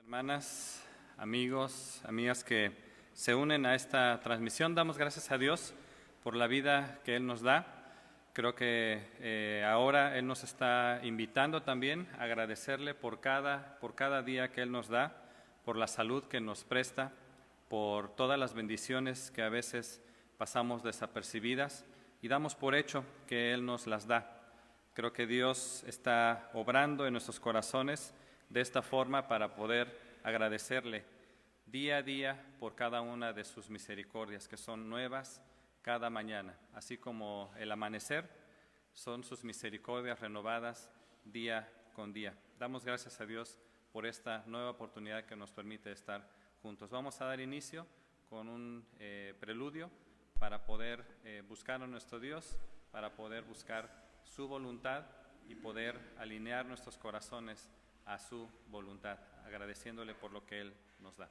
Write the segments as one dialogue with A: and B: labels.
A: Hermanas, amigos, amigas que se unen a esta transmisión, damos gracias a Dios por la vida que Él nos da. Creo que ahora Él nos está invitando también a agradecerle por cada día que Él nos da, por la salud que nos presta, por todas las bendiciones que a veces pasamos desapercibidas y damos por hecho que Él nos las da. Creo que Dios está obrando en nuestros corazones de esta forma para poder agradecerle día a día por cada una de sus misericordias, que son nuevas cada mañana, así como el amanecer son sus misericordias renovadas día con día. Damos gracias a Dios por esta nueva oportunidad que nos permite estar juntos. Vamos a dar inicio con un preludio para poder buscar a nuestro Dios, para poder buscar su voluntad y poder alinear nuestros corazones a su voluntad, agradeciéndole por lo que Él nos da.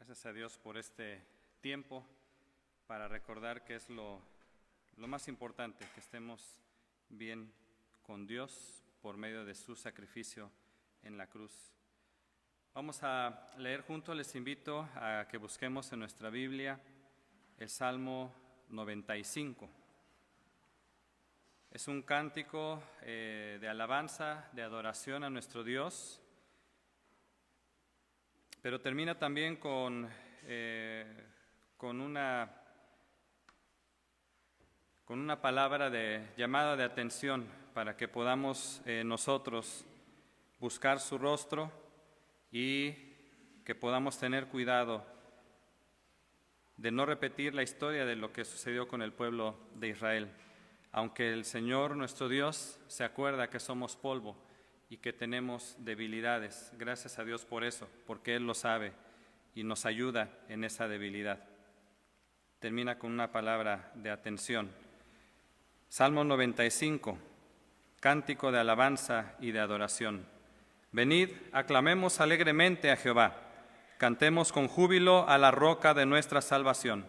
A: Gracias a Dios por este tiempo para recordar que es lo más importante, que estemos bien con Dios por medio de su sacrificio en la cruz. Vamos a leer juntos, les invito a que busquemos en nuestra Biblia el Salmo 95. Es un cántico de alabanza, de adoración a nuestro Dios, pero termina también con una palabra de llamada de atención para que podamos nosotros buscar su rostro y que podamos tener cuidado de no repetir la historia de lo que sucedió con el pueblo de Israel. Aunque el Señor nuestro Dios se acuerda que somos polvo y que tenemos debilidades, gracias a Dios por eso, porque Él lo sabe y nos ayuda en esa debilidad. Termina con una palabra de atención. Salmo 95, cántico de alabanza y de adoración. Venid, aclamemos alegremente a Jehová, cantemos con júbilo a la roca de nuestra salvación.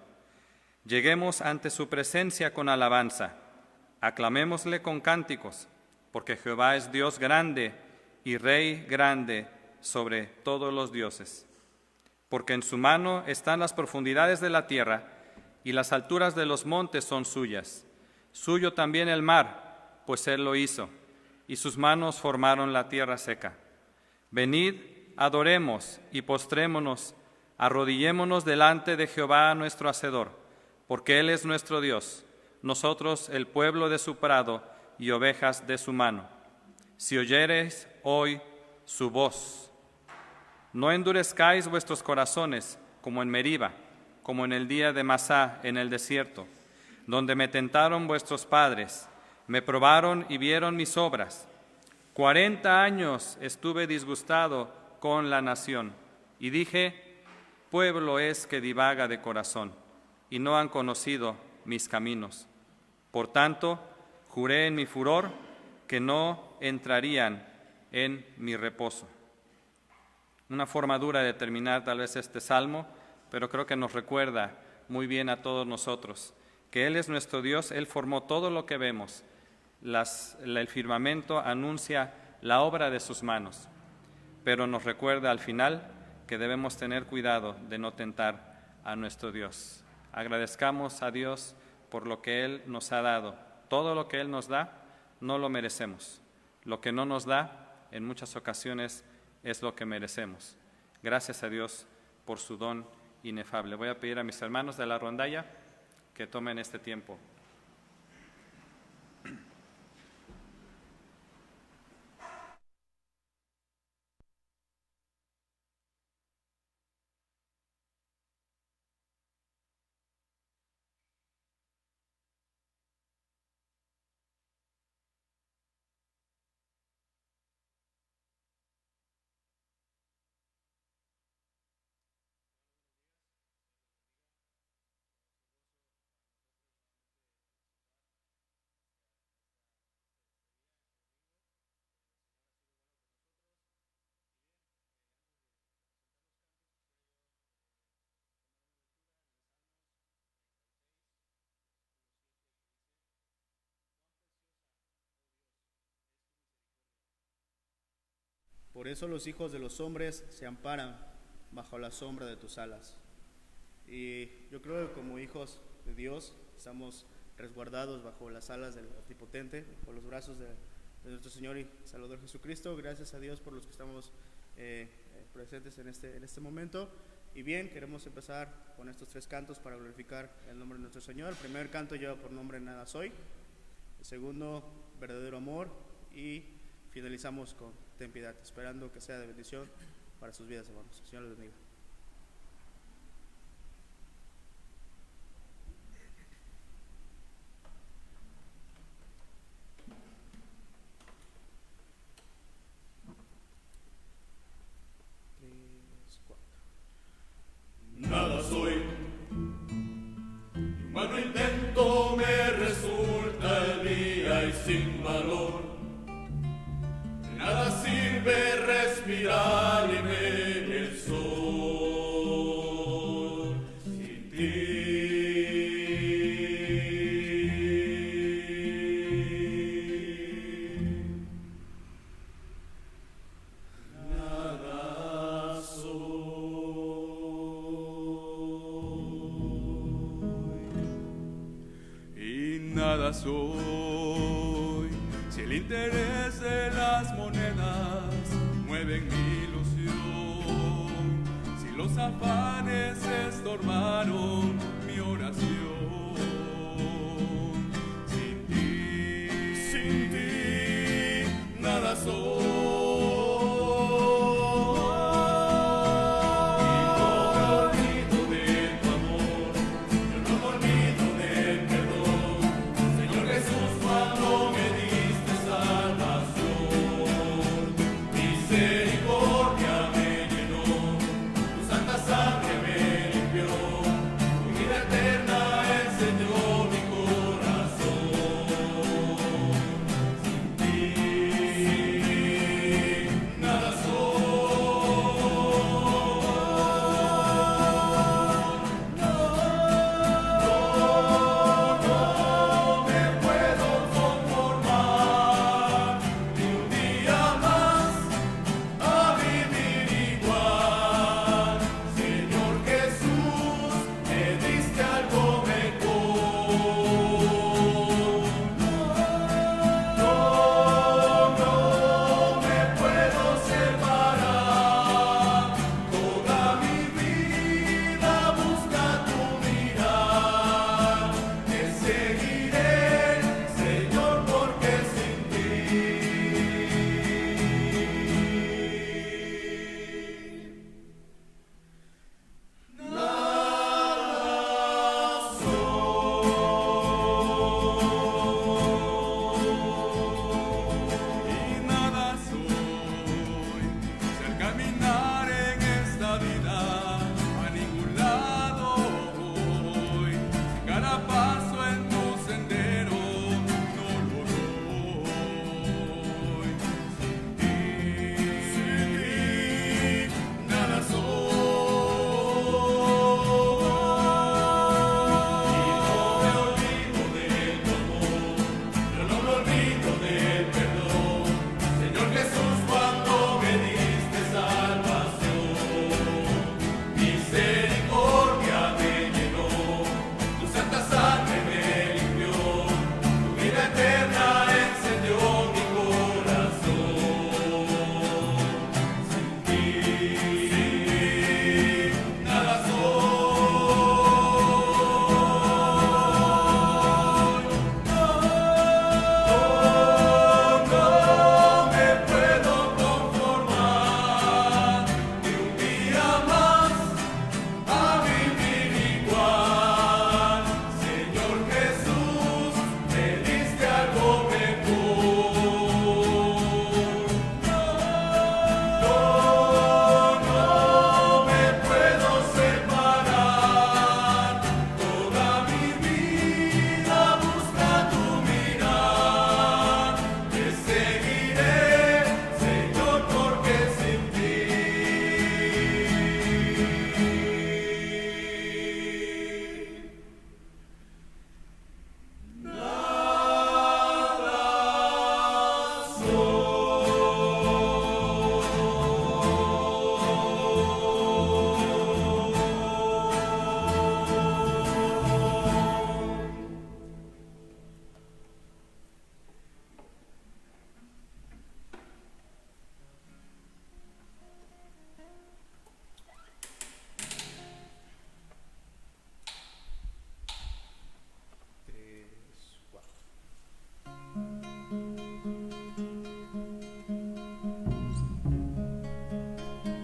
A: Lleguemos ante su presencia con alabanza, aclamémosle con cánticos, porque Jehová es Dios grande y Rey grande sobre todos los dioses. Porque en su mano están las profundidades de la tierra, y las alturas de los montes son suyas. Suyo también el mar, pues Él lo hizo, y sus manos formaron la tierra seca. Venid, adoremos y postrémonos, arrodillémonos delante de Jehová nuestro Hacedor, porque Él es nuestro Dios, nosotros el pueblo de su prado y ovejas de su mano. Si oyereis hoy su voz, no endurezcáis vuestros corazones como en Meriba, como en el día de Masá en el desierto, donde me tentaron vuestros padres, me probaron y vieron mis obras. 40 años estuve disgustado con la nación, y dije, pueblo es que divaga de corazón, y no han conocido mis caminos. Por tanto, juré en mi furor que no entrarían en mi reposo. Una forma dura de terminar tal vez este salmo, pero creo que nos recuerda muy bien a todos nosotros que Él es nuestro Dios, Él formó todo lo que vemos. El firmamento anuncia la obra de sus manos, pero nos recuerda al final que debemos tener cuidado de no tentar a nuestro Dios. Agradezcamos a Dios por lo que Él nos ha dado. Todo lo que Él nos da, no lo merecemos. Lo que no nos da, en muchas ocasiones, es lo que merecemos. Gracias a Dios por su don inefable. Voy a pedir a mis hermanos de la rondalla que tomen este tiempo.
B: Por eso los hijos de los hombres se amparan bajo la sombra de tus alas. Y yo creo que como hijos de Dios estamos resguardados bajo las alas del Omnipotente, por los brazos de nuestro Señor y Salvador Jesucristo. Gracias a Dios por los que estamos presentes en este momento. Y bien, queremos empezar con estos 3 cantos para glorificar el nombre de nuestro Señor. El primer canto lleva por nombre Nada Soy. El segundo, Verdadero Amor. Y finalizamos con Ten Piedad, esperando que sea de bendición para sus vidas, hermanos. El Señor les bendiga.
C: Nada soy, humano intento me resulta el día y sin valor. Nada sirve respirar y ver el sol. nada soy. Si el interés de las monedas mueven mi ilusión, si los afanes estorbaron mi oración, sin ti nada soy.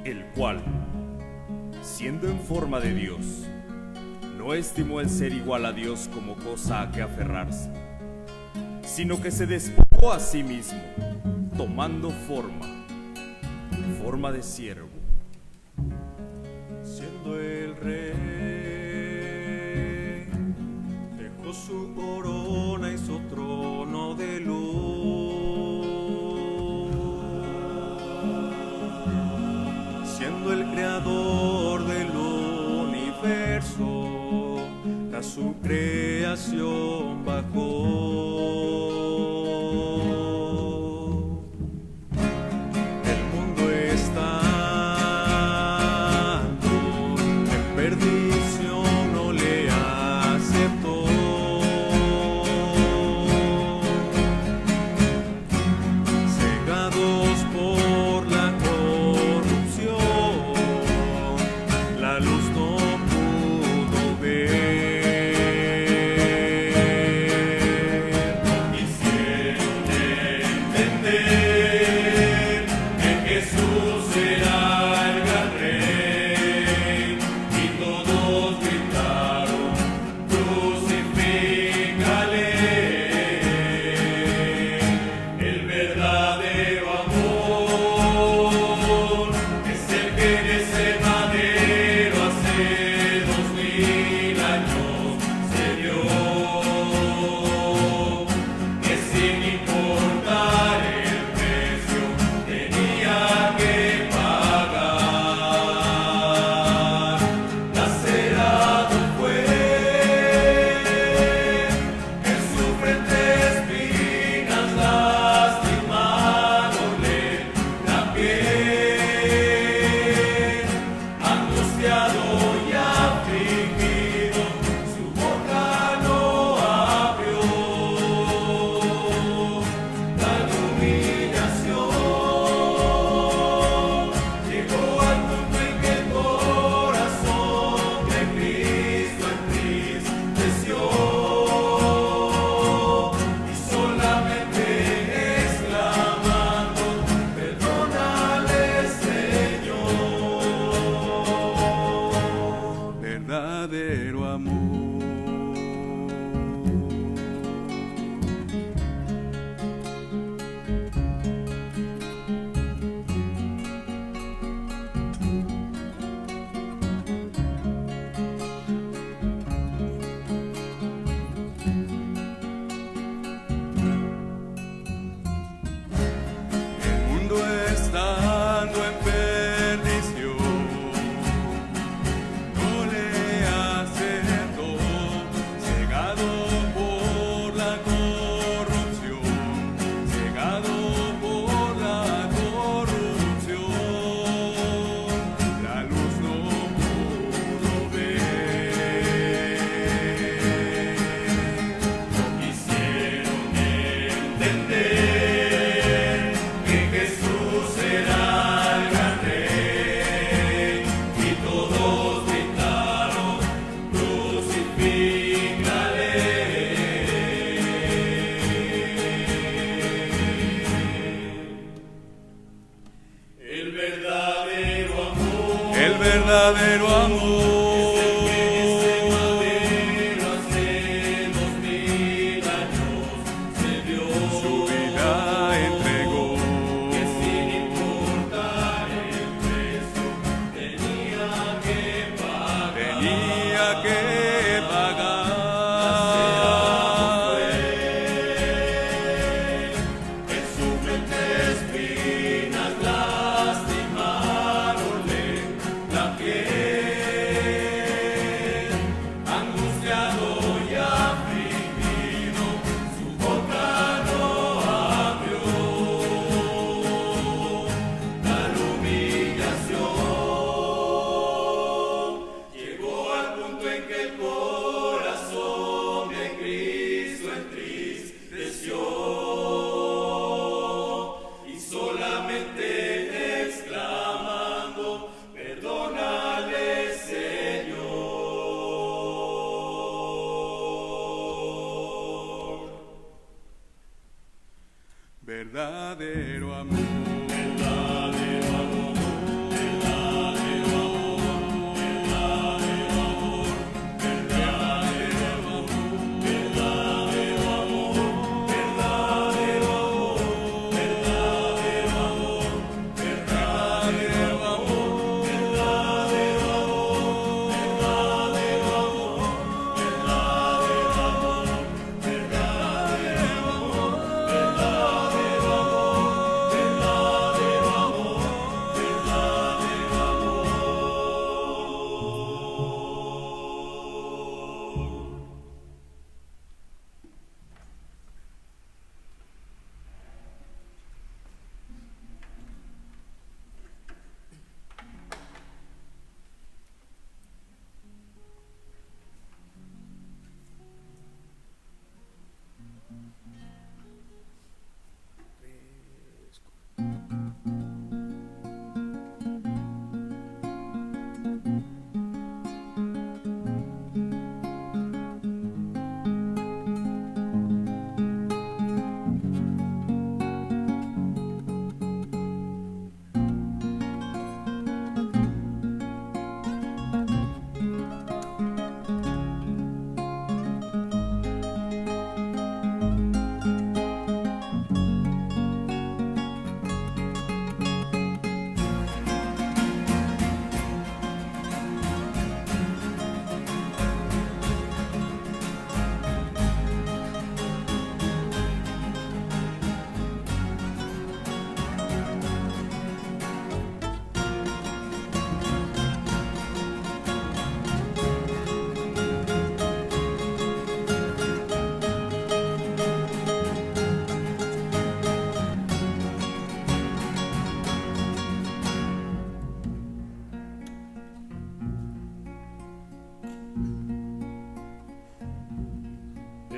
D: El cual, siendo en forma de Dios, no estimó el ser igual a Dios como cosa a que aferrarse, sino que se despojó a sí mismo, tomando forma de siervo,
C: siendo el rey, dejó su corona y su trono de luz, siendo el creador del universo, a su creación bajó. Perdición no le aceptó. verdadero amor. Verdadero amor. Verdadero amor. Verdadero amor. Verdadero amor. Verdadero amor. Verdadero amor. Verdadero amor. Verdadero amor. Verdadero amor. Verdadero amor. Verdadero amor. Verdadero amor. Verdadero amor.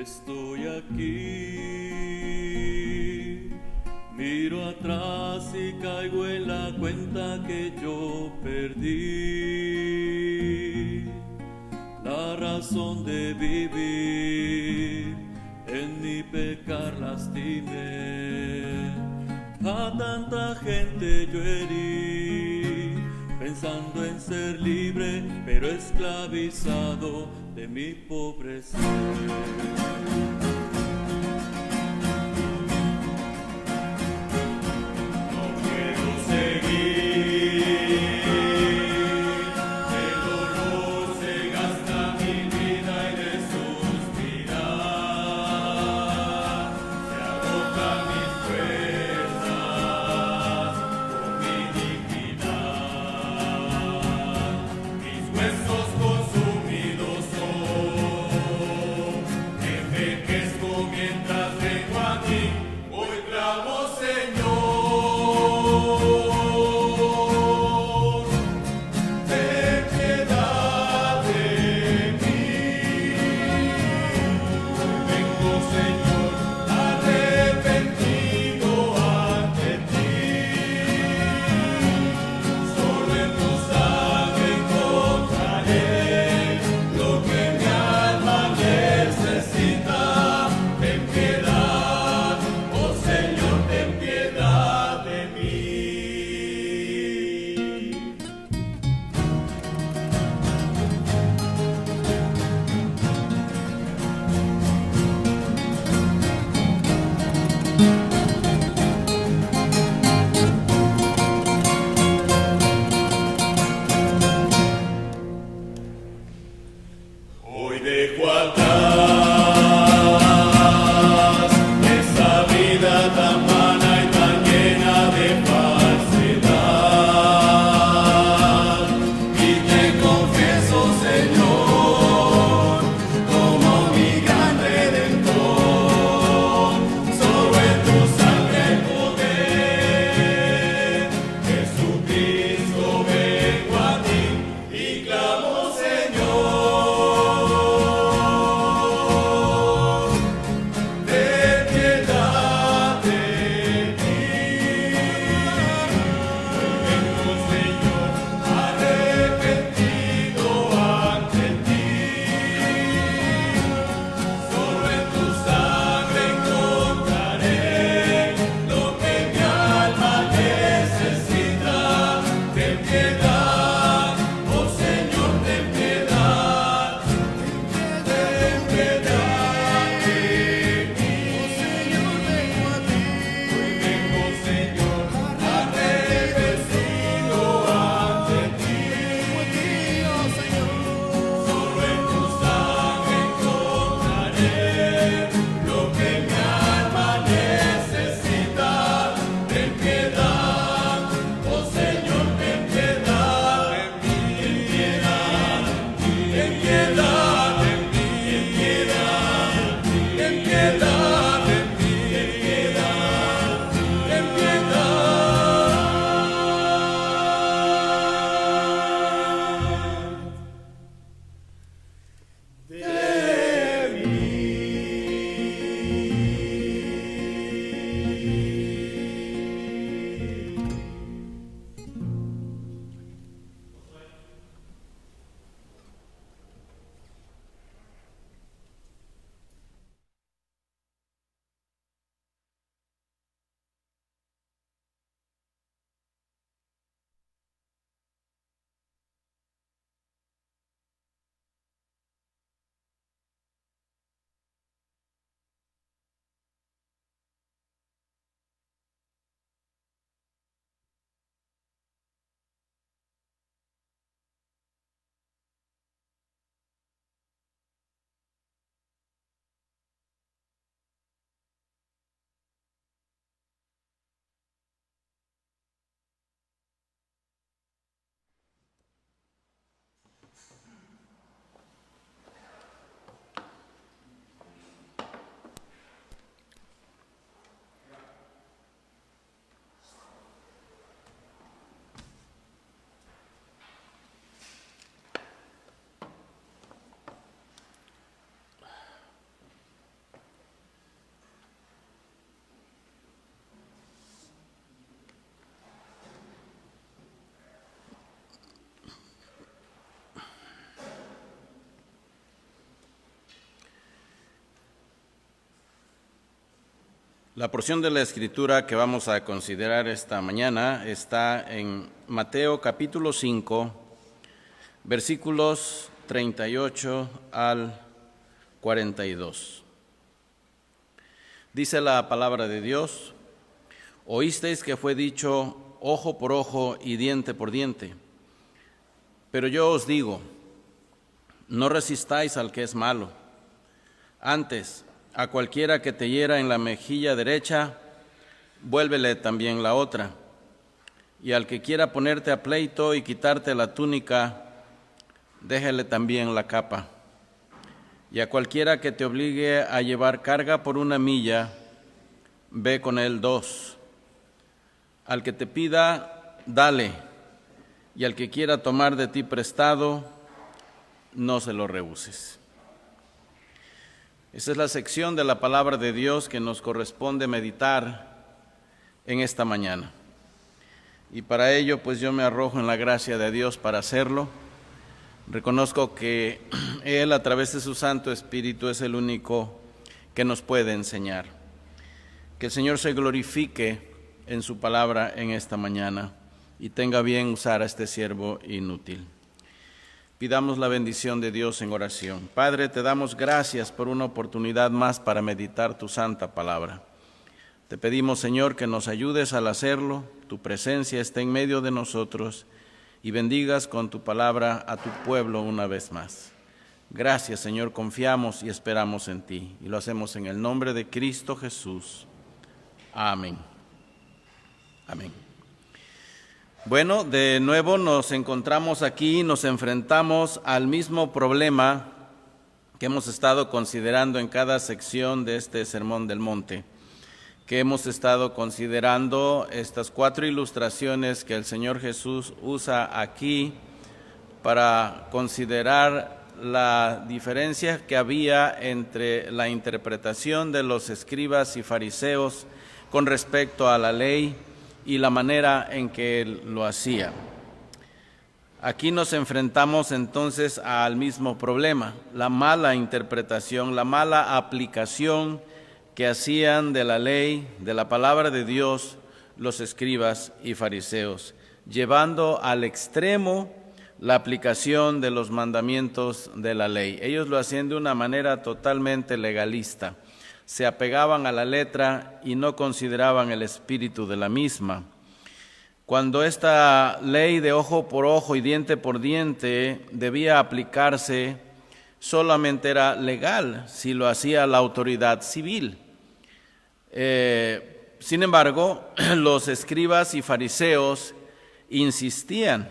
C: Estoy aquí, miro atrás y caigo en la cuenta que yo perdí. La razón de vivir, en mi pecar lastimé. A tanta gente yo herí, pensando en ser libre, pero esclavizado de mi pobre ser. No quiero seguir, el dolor se gasta mi vida y de suspirar se agotan mis fuerzas por mi dignidad, mis huesos consumidos son, envejezco mientras vengo a ti, hoy clamo Señor, ten piedad de mí, vengo Señor arrepentido ante ti, solo en tu sangre encontraré lo que mi alma necesita. Ten piedad, oh Señor, ten piedad de mí.
E: La porción de la Escritura que vamos a considerar esta mañana está en Mateo capítulo 5, versículos 38 al 42. Dice la palabra de Dios: Oísteis que fue dicho ojo por ojo y diente por diente. Pero yo os digo, no resistáis al que es malo. Antes, a cualquiera que te hiera en la mejilla derecha, vuélvele también la otra. Y al que quiera ponerte a pleito y quitarte la túnica, déjele también la capa. Y a cualquiera que te obligue a llevar carga por 1 milla, ve con él 2. Al que te pida, dale. Y al que quiera tomar de ti prestado, no se lo rehuses. Esa es la sección de la palabra de Dios que nos corresponde meditar en esta mañana. Y para ello, pues yo me arrojo en la gracia de Dios para hacerlo. Reconozco que Él, a través de su Santo Espíritu, es el único que nos puede enseñar. Que el Señor se glorifique en su palabra en esta mañana y tenga bien usar a este siervo inútil. Pidamos la bendición de Dios en oración. Padre, te damos gracias por una oportunidad más para meditar tu santa palabra. Te pedimos, Señor, que nos ayudes al hacerlo, tu presencia esté en medio de nosotros y bendigas con tu palabra a tu pueblo una vez más. Gracias, Señor, confiamos y esperamos en ti, y lo hacemos en el nombre de Cristo Jesús. Amén. Amén. Bueno, de nuevo nos encontramos aquí, nos enfrentamos al mismo problema que hemos estado considerando en cada sección de este Sermón del Monte, que hemos estado considerando estas 4 ilustraciones que el Señor Jesús usa aquí para considerar la diferencia que había entre la interpretación de los escribas y fariseos con respecto a la ley y la manera en que él lo hacía. Aquí nos enfrentamos entonces al mismo problema, la mala interpretación, la mala aplicación que hacían de la ley, de la palabra de Dios, los escribas y fariseos, llevando al extremo la aplicación de los mandamientos de la ley. Ellos lo hacían de una manera totalmente legalista. Se apegaban a la letra y no consideraban el espíritu de la misma. Cuando esta ley de ojo por ojo y diente por diente debía aplicarse, solamente era legal si lo hacía la autoridad civil. Sin embargo, los escribas y fariseos insistían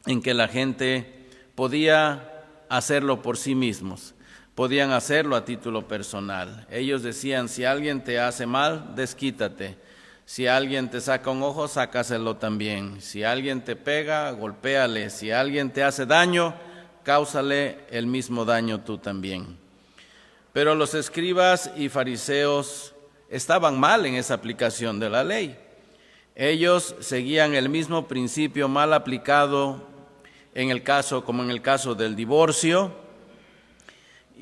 E: en que la gente podía hacerlo por sí mismos. Podían hacerlo a título personal. Ellos decían, si alguien te hace mal, desquítate. Si alguien te saca un ojo, sácaselo también. Si alguien te pega, golpéale. Si alguien te hace daño, cáusale el mismo daño tú también. Pero los escribas y fariseos estaban mal en esa aplicación de la ley. Ellos seguían el mismo principio mal aplicado como en el caso del divorcio,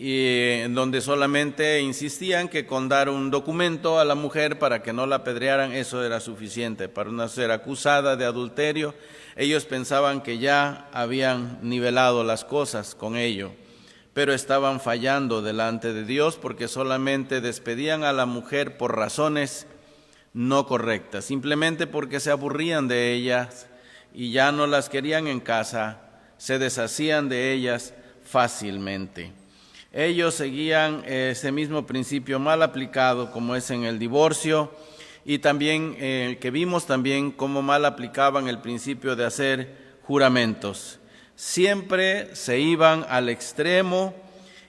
E: y en donde solamente insistían que con dar un documento a la mujer para que no la apedrearan, eso era suficiente para no ser acusada de adulterio. Ellos pensaban que ya habían nivelado las cosas con ello, pero estaban fallando delante de Dios porque solamente despedían a la mujer por razones no correctas, simplemente porque se aburrían de ellas y ya no las querían en casa, se deshacían de ellas fácilmente. Ellos seguían ese mismo principio mal aplicado como es en el divorcio, y también que vimos también cómo mal aplicaban el principio de hacer juramentos. Siempre se iban al extremo,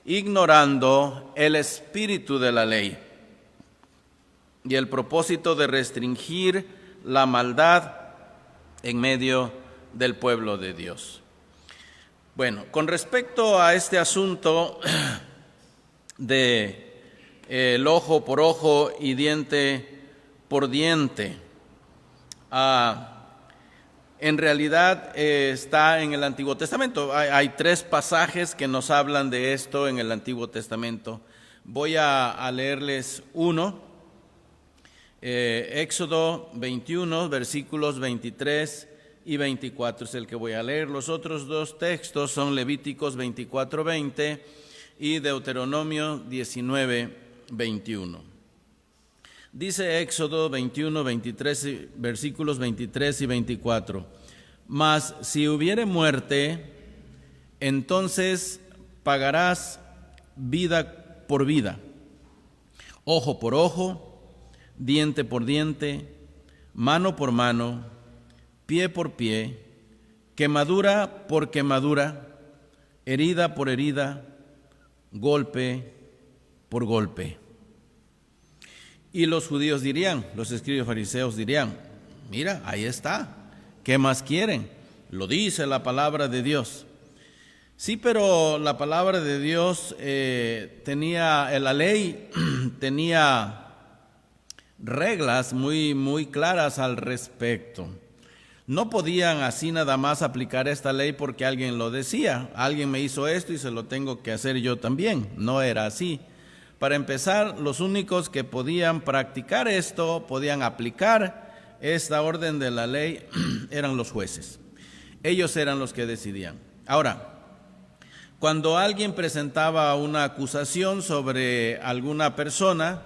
E: ignorando el espíritu de la ley y el propósito de restringir la maldad en medio del pueblo de Dios. Bueno, con respecto a este asunto de el ojo por ojo y diente por diente, en realidad está en el Antiguo Testamento. Hay 3 pasajes que nos hablan de esto en el Antiguo Testamento. Voy a leerles uno Éxodo 21, versículos 23 y 24 es el que voy a leer. Los otros dos textos son Levíticos 24:20 y Deuteronomio 19:21. Dice Éxodo 21, 23, versículos 23 y 24. Mas si hubiere muerte, entonces pagarás vida por vida, ojo por ojo, diente por diente, mano por mano, pie por pie, quemadura por quemadura, herida por herida, golpe por golpe. Y los judíos dirían, los escribas fariseos dirían, mira, ahí está, ¿qué más quieren? Lo dice la palabra de Dios. Sí, pero la palabra de Dios la ley tenía reglas muy claras al respecto. No podían así nada más aplicar esta ley porque alguien lo decía. Alguien me hizo esto y se lo tengo que hacer yo también. No era así. Para empezar, los únicos que podían practicar esto, podían aplicar esta orden de la ley, eran los jueces. Ellos eran los que decidían. Ahora, cuando alguien presentaba una acusación sobre alguna persona,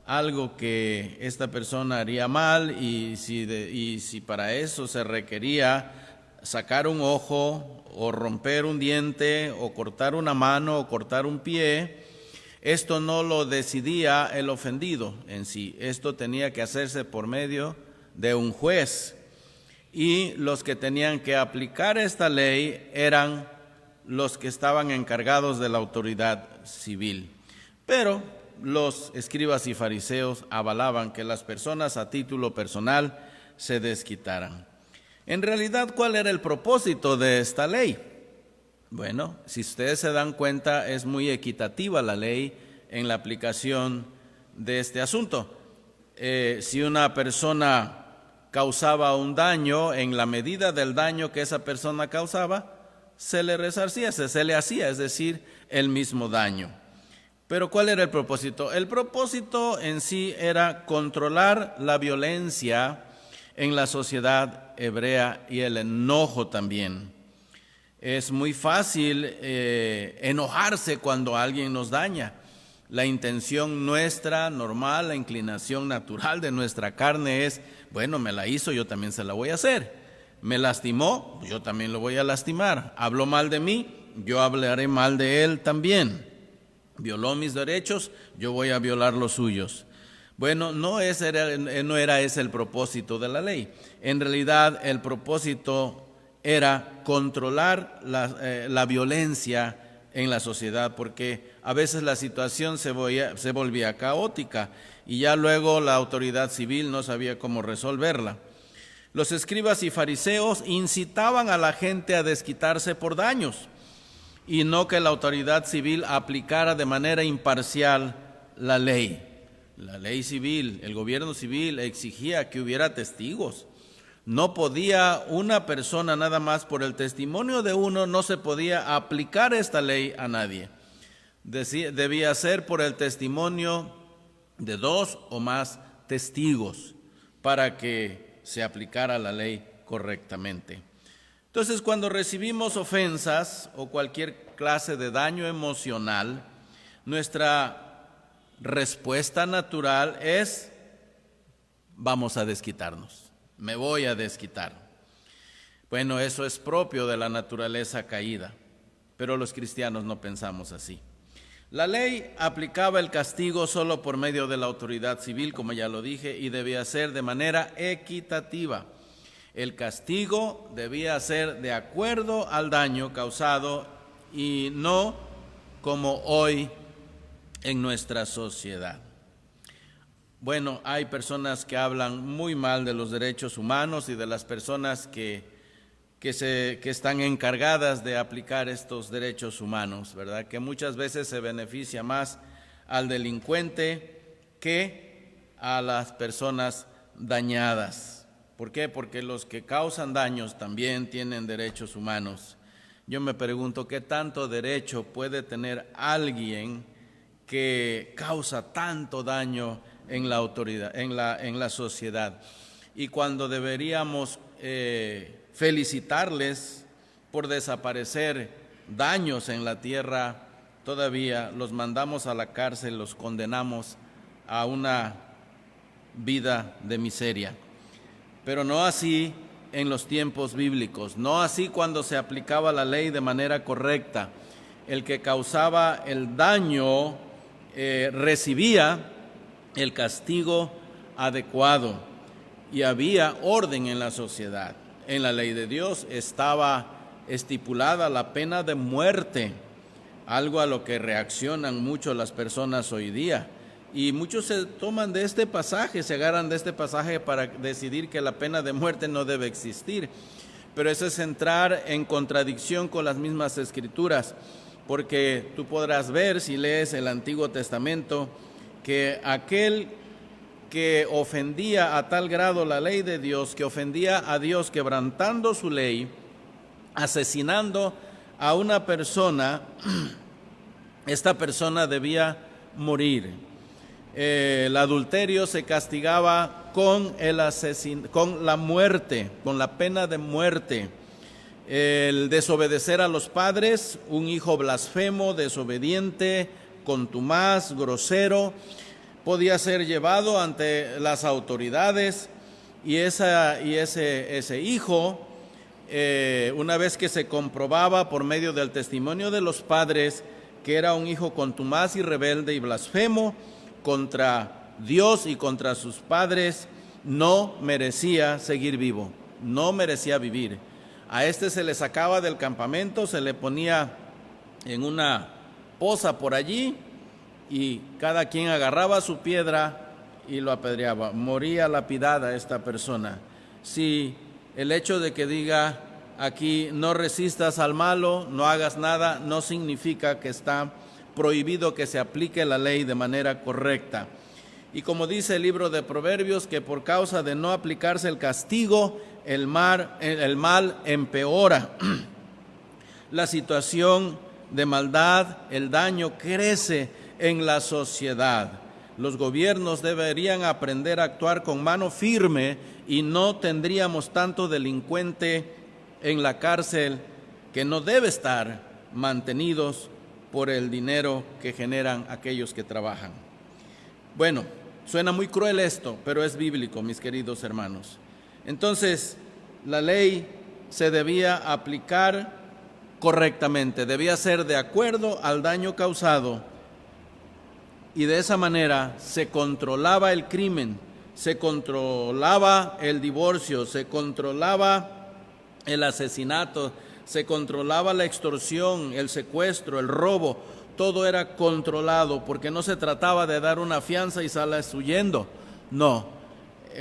E: algo que esta persona haría mal, y si para eso se requería sacar un ojo, o romper un diente, o cortar una mano, o cortar un pie, esto no lo decidía el ofendido en sí. Esto tenía que hacerse por medio de un juez. Y los que tenían que aplicar esta ley eran los que estaban encargados de la autoridad civil. Pero los escribas y fariseos avalaban que las personas a título personal se desquitaran. En realidad, ¿cuál era el propósito de esta ley? Bueno, si ustedes se dan cuenta, es muy equitativa la ley en la aplicación de este asunto. Si una persona causaba un daño, en la medida del daño que esa persona causaba, se le resarcía, se le hacía, es decir, el mismo daño. Pero ¿cuál era el propósito? El propósito en sí era controlar la violencia en la sociedad hebrea y el enojo también. Es muy fácil enojarse cuando alguien nos daña. La intención nuestra normal, la inclinación natural de nuestra carne es, bueno, me la hizo, yo también se la voy a hacer. Me lastimó, yo también lo voy a lastimar. Habló mal de mí, yo hablaré mal de él también. Violó mis derechos, yo voy a violar los suyos. Bueno, no era ese el propósito de la ley. En realidad, el propósito era controlar la violencia en la sociedad, porque a veces la situación se volvía caótica y ya luego la autoridad civil no sabía cómo resolverla. Los escribas y fariseos incitaban a la gente a desquitarse por daños y no que la autoridad civil aplicara de manera imparcial la ley. La ley civil, el gobierno civil exigía que hubiera testigos. No podía una persona nada más por el testimonio de uno, no se podía aplicar esta ley a nadie. Debía ser por el testimonio de 2 o más testigos para que se aplicara la ley correctamente. Entonces, cuando recibimos ofensas o cualquier clase de daño emocional, nuestra respuesta natural es, vamos a desquitarnos, me voy a desquitar. Bueno, eso es propio de la naturaleza caída, pero los cristianos no pensamos así. La ley aplicaba el castigo solo por medio de la autoridad civil, como ya lo dije, y debía ser de manera equitativa. El castigo debía ser de acuerdo al daño causado y no como hoy en nuestra sociedad. Bueno, hay personas que hablan muy mal de los derechos humanos y de las personas que están encargadas de aplicar estos derechos humanos, ¿verdad? Que muchas veces se beneficia más al delincuente que a las personas dañadas. ¿Por qué? Porque los que causan daños también tienen derechos humanos. Yo me pregunto, ¿qué tanto derecho puede tener alguien que causa tanto daño en la autoridad, en la sociedad. Y cuando deberíamos felicitarles por desaparecer daños en la tierra, todavía los mandamos a la cárcel, los condenamos a una vida de miseria. Pero no así en los tiempos bíblicos, no así cuando se aplicaba la ley de manera correcta. El que causaba el daño recibía el castigo adecuado y había orden en la sociedad. En la ley de Dios estaba estipulada la pena de muerte, algo a lo que reaccionan mucho las personas hoy día. Y muchos se toman de este pasaje, se agarran de este pasaje para decidir que la pena de muerte no debe existir. Pero eso es entrar en contradicción con las mismas escrituras, porque tú podrás ver, si lees el Antiguo Testamento, que aquel que ofendía a tal grado la ley de Dios, que ofendía a Dios quebrantando su ley, asesinando a una persona, esta persona debía morir. El adulterio se castigaba con la muerte, con la pena de muerte. El desobedecer a los padres, un hijo blasfemo, desobediente, contumaz, grosero, podía ser llevado ante las autoridades y ese hijo, una vez que se comprobaba por medio del testimonio de los padres que era un hijo contumaz y rebelde y blasfemo contra Dios y contra sus padres, no merecía seguir vivo, no merecía vivir. A este se le sacaba del campamento, se le ponía en una poza por allí y cada quien agarraba su piedra y lo apedreaba. Moría lapidada esta persona. Si el hecho de que diga aquí no resistas al malo, no hagas nada, no significa que está prohibido que se aplique la ley de manera correcta. Y como dice el libro de Proverbios, que por causa de no aplicarse el castigo, el mal empeora. La situación de maldad, el daño crece en la sociedad. Los gobiernos deberían aprender a actuar con mano firme y no tendríamos tanto delincuente en la cárcel que no debe estar mantenidos por el dinero que generan aquellos que trabajan. Bueno, suena muy cruel esto, pero es bíblico, mis queridos hermanos. Entonces, la ley se debía aplicar correctamente, debía ser de acuerdo al daño causado, y de esa manera se controlaba el crimen, se controlaba el divorcio, se controlaba el asesinato, se controlaba la extorsión, el secuestro, el robo. Todo era controlado, porque no se trataba de dar una fianza y sales huyendo. No,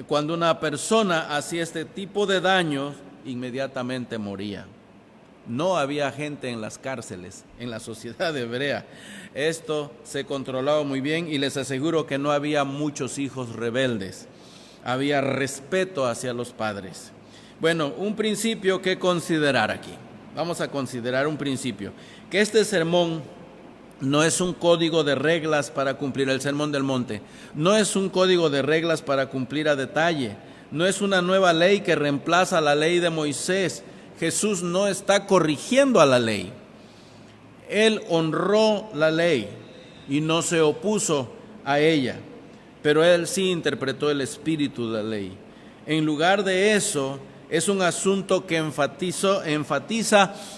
E: cuando una persona hacía este tipo de daños, inmediatamente moría. No había gente en las cárceles, en la sociedad hebrea. Esto se controlaba muy bien y les aseguro que no había muchos hijos rebeldes. Había respeto hacia los padres. Bueno, un principio que considerar aquí. Vamos a considerar un principio. Que este sermón no es un código de reglas para cumplir, el Sermón del Monte. No es un código de reglas para cumplir a detalle. No es una nueva ley que reemplaza la ley de Moisés. Jesús no está corrigiendo a la ley. Él honró la ley y no se opuso a ella, pero él sí interpretó el espíritu de la ley. En lugar de eso, es un asunto que enfatiza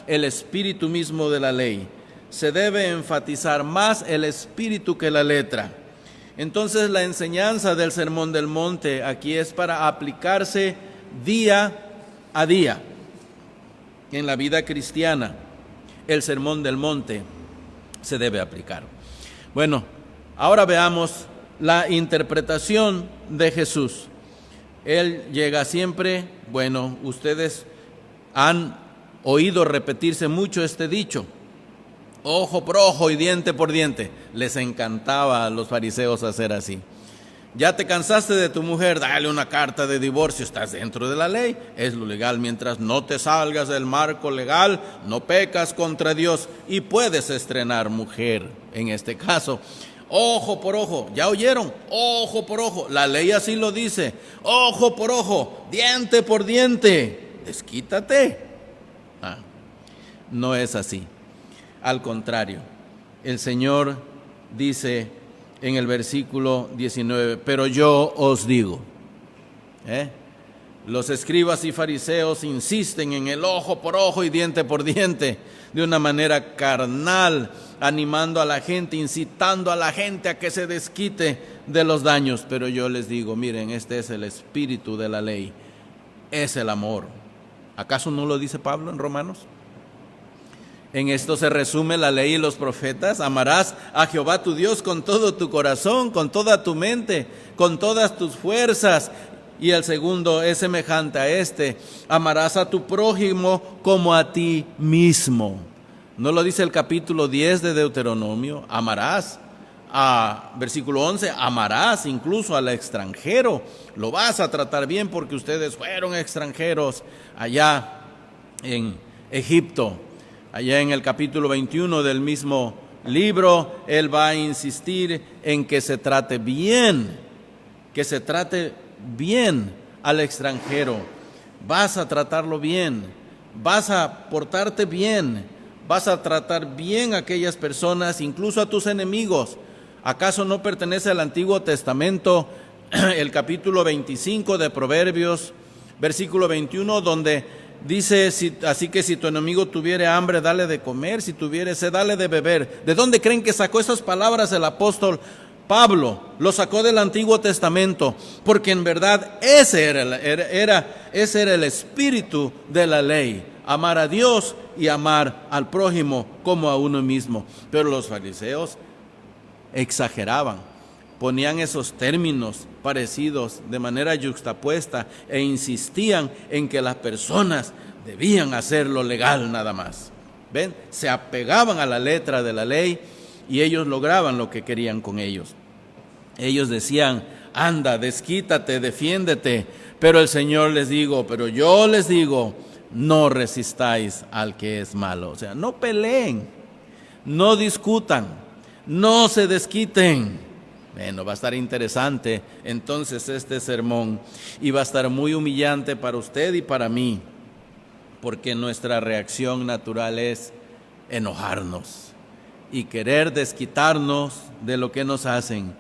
E: el espíritu mismo de la ley. Se debe enfatizar más el espíritu que la letra. Entonces, la enseñanza del Sermón del Monte aquí es para aplicarse día a día. En la vida cristiana, el Sermón del Monte se debe aplicar. Bueno, ahora veamos la interpretación de Jesús. Él llega siempre, bueno, ustedes han oído repetirse mucho este dicho, ojo por ojo y diente por diente. Les encantaba a los fariseos hacer así. Ya te cansaste de tu mujer, dale una carta de divorcio, estás dentro de la ley, es lo legal. Mientras no te salgas del marco legal, no pecas contra Dios y puedes estrenar mujer en este caso. Ojo por ojo, ¿ya oyeron? Ojo por ojo, la ley así lo dice. Ojo por ojo, diente por diente, desquítate. No es así. Al contrario, el Señor dice en el versículo 19, pero yo os digo, los escribas y fariseos insisten en el ojo por ojo y diente por diente, de una manera carnal, animando a la gente, incitando a la gente a que se desquite de los daños. Pero yo les digo, miren, este es el espíritu de la ley, es el amor. ¿Acaso no lo dice Pablo en Romanos? En esto se resume la ley y los profetas. Amarás a Jehová tu Dios con todo tu corazón, con toda tu mente, con todas tus fuerzas. Y el segundo es semejante a este: amarás a tu prójimo como a ti mismo. ¿No lo dice el capítulo 10 de Deuteronomio? Amarás. Versículo 11, amarás incluso al extranjero. Lo vas a tratar bien porque ustedes fueron extranjeros allá en Egipto. Allá en el capítulo 21 del mismo libro, él va a insistir en que se trate bien, al extranjero. Vas a tratarlo bien, vas a portarte bien, vas a tratar bien a aquellas personas, incluso a tus enemigos. ¿Acaso no pertenece al Antiguo Testamento el capítulo 25 de Proverbios, versículo 21, donde dice, así que si tu enemigo tuviere hambre, dale de comer, si tuviere sed, dale de beber? ¿De dónde creen que sacó esas palabras el apóstol Pablo? Lo sacó del Antiguo Testamento, porque en verdad ese era el espíritu de la ley: amar a Dios y amar al prójimo como a uno mismo. Pero los fariseos exageraban, ponían esos términos parecidos de manera yuxtapuesta e insistían en que las personas debían hacerlo legal nada más. ¿Ven? Se apegaban a la letra de la ley y ellos lograban lo que querían con ellos. Ellos decían: anda, desquítate, defiéndete. Pero el Señor pero yo les digo, no resistáis al que es malo. O sea, no peleen, no discutan, no se desquiten. Bueno, va a estar interesante entonces este sermón, y va a estar muy humillante para usted y para mí, porque nuestra reacción natural es enojarnos y querer desquitarnos de lo que nos hacen.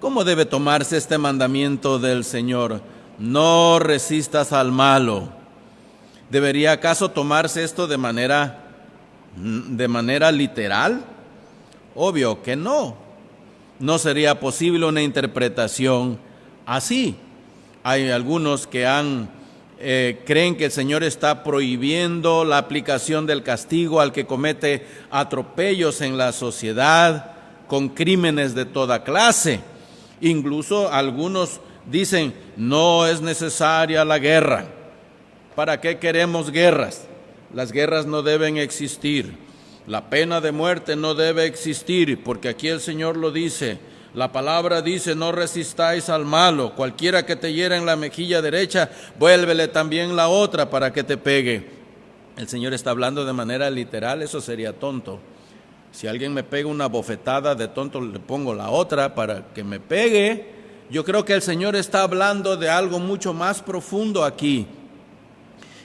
E: ¿Cómo debe tomarse este mandamiento del Señor? No resistas al malo. ¿Debería acaso tomarse esto de manera literal? Obvio que no. No sería posible una interpretación así. Hay algunos que creen que el Señor está prohibiendo la aplicación del castigo al que comete atropellos en la sociedad con crímenes de toda clase. Incluso algunos dicen: no es necesaria la guerra. ¿Para qué queremos guerras? Las guerras no deben existir. La pena de muerte no debe existir, porque aquí el Señor lo dice. La palabra dice: no resistáis al malo. Cualquiera que te hiera en la mejilla derecha, vuélvele también la otra para que te pegue. El Señor está hablando de manera literal. Eso sería tonto. Si alguien me pega una bofetada, de tonto le pongo la otra para que me pegue. Yo creo que el Señor está hablando de algo mucho más profundo aquí,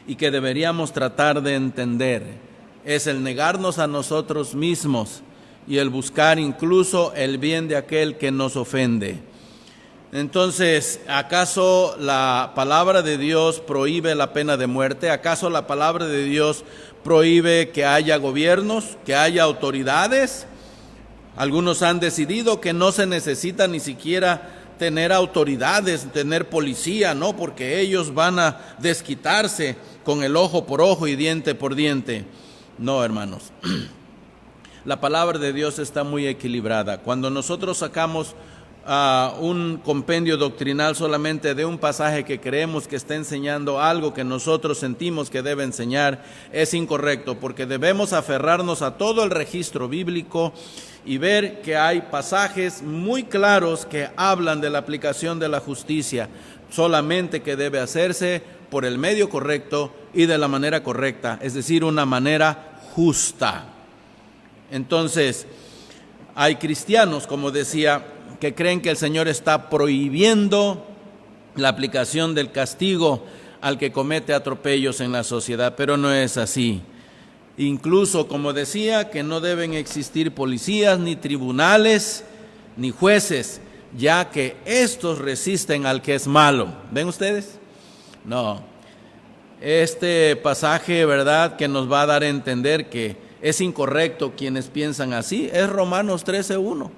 E: y que deberíamos tratar de entender. Es el negarnos a nosotros mismos y el buscar incluso el bien de aquel que nos ofende. Entonces, ¿acaso la palabra de Dios prohíbe la pena de muerte? ¿Acaso la palabra de Dios prohíbe que haya gobiernos, que haya autoridades? Algunos han decidido que no se necesita ni siquiera tener autoridades, tener policía, ¿no? Porque ellos van a desquitarse con el ojo por ojo y diente por diente. No, hermanos. La palabra de Dios está muy equilibrada. Cuando nosotros sacamos un compendio doctrinal solamente de un pasaje que creemos que está enseñando algo que nosotros sentimos que debe enseñar, es incorrecto, porque debemos aferrarnos a todo el registro bíblico y ver que hay pasajes muy claros que hablan de la aplicación de la justicia, solamente que debe hacerse por el medio correcto y de la manera correcta, es decir, una manera justa. Entonces, Hay cristianos, como decía, que creen que el Señor está prohibiendo la aplicación del castigo al que comete atropellos en la sociedad, pero no es así. Incluso, como decía, que no deben existir policías, ni tribunales, ni jueces, ya que estos resisten al que es malo. ¿Ven ustedes? No. Este pasaje, ¿verdad?, que nos va a dar a entender que es incorrecto quienes piensan así, es Romanos 13:1.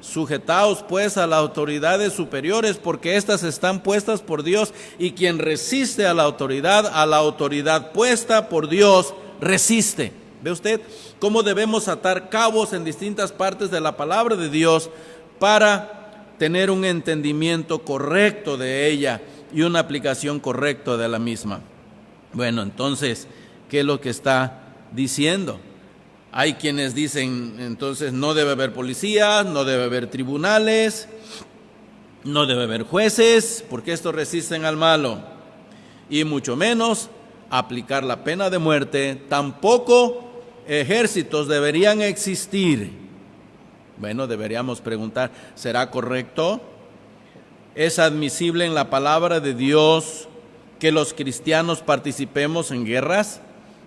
E: Sujetaos pues a las autoridades superiores, porque éstas están puestas por Dios, y quien resiste a la autoridad puesta por Dios, resiste. ¿Ve usted cómo debemos atar cabos en distintas partes de la palabra de Dios para tener un entendimiento correcto de ella y una aplicación correcta de la misma? Bueno, entonces, ¿qué es lo que está diciendo? Hay quienes dicen, entonces, no debe haber policías, no debe haber tribunales, no debe haber jueces, porque estos resisten al malo, y mucho menos aplicar la pena de muerte. Tampoco ejércitos deberían existir. Bueno, deberíamos preguntar, ¿será correcto? ¿Es admisible en la palabra de Dios que los cristianos participemos en guerras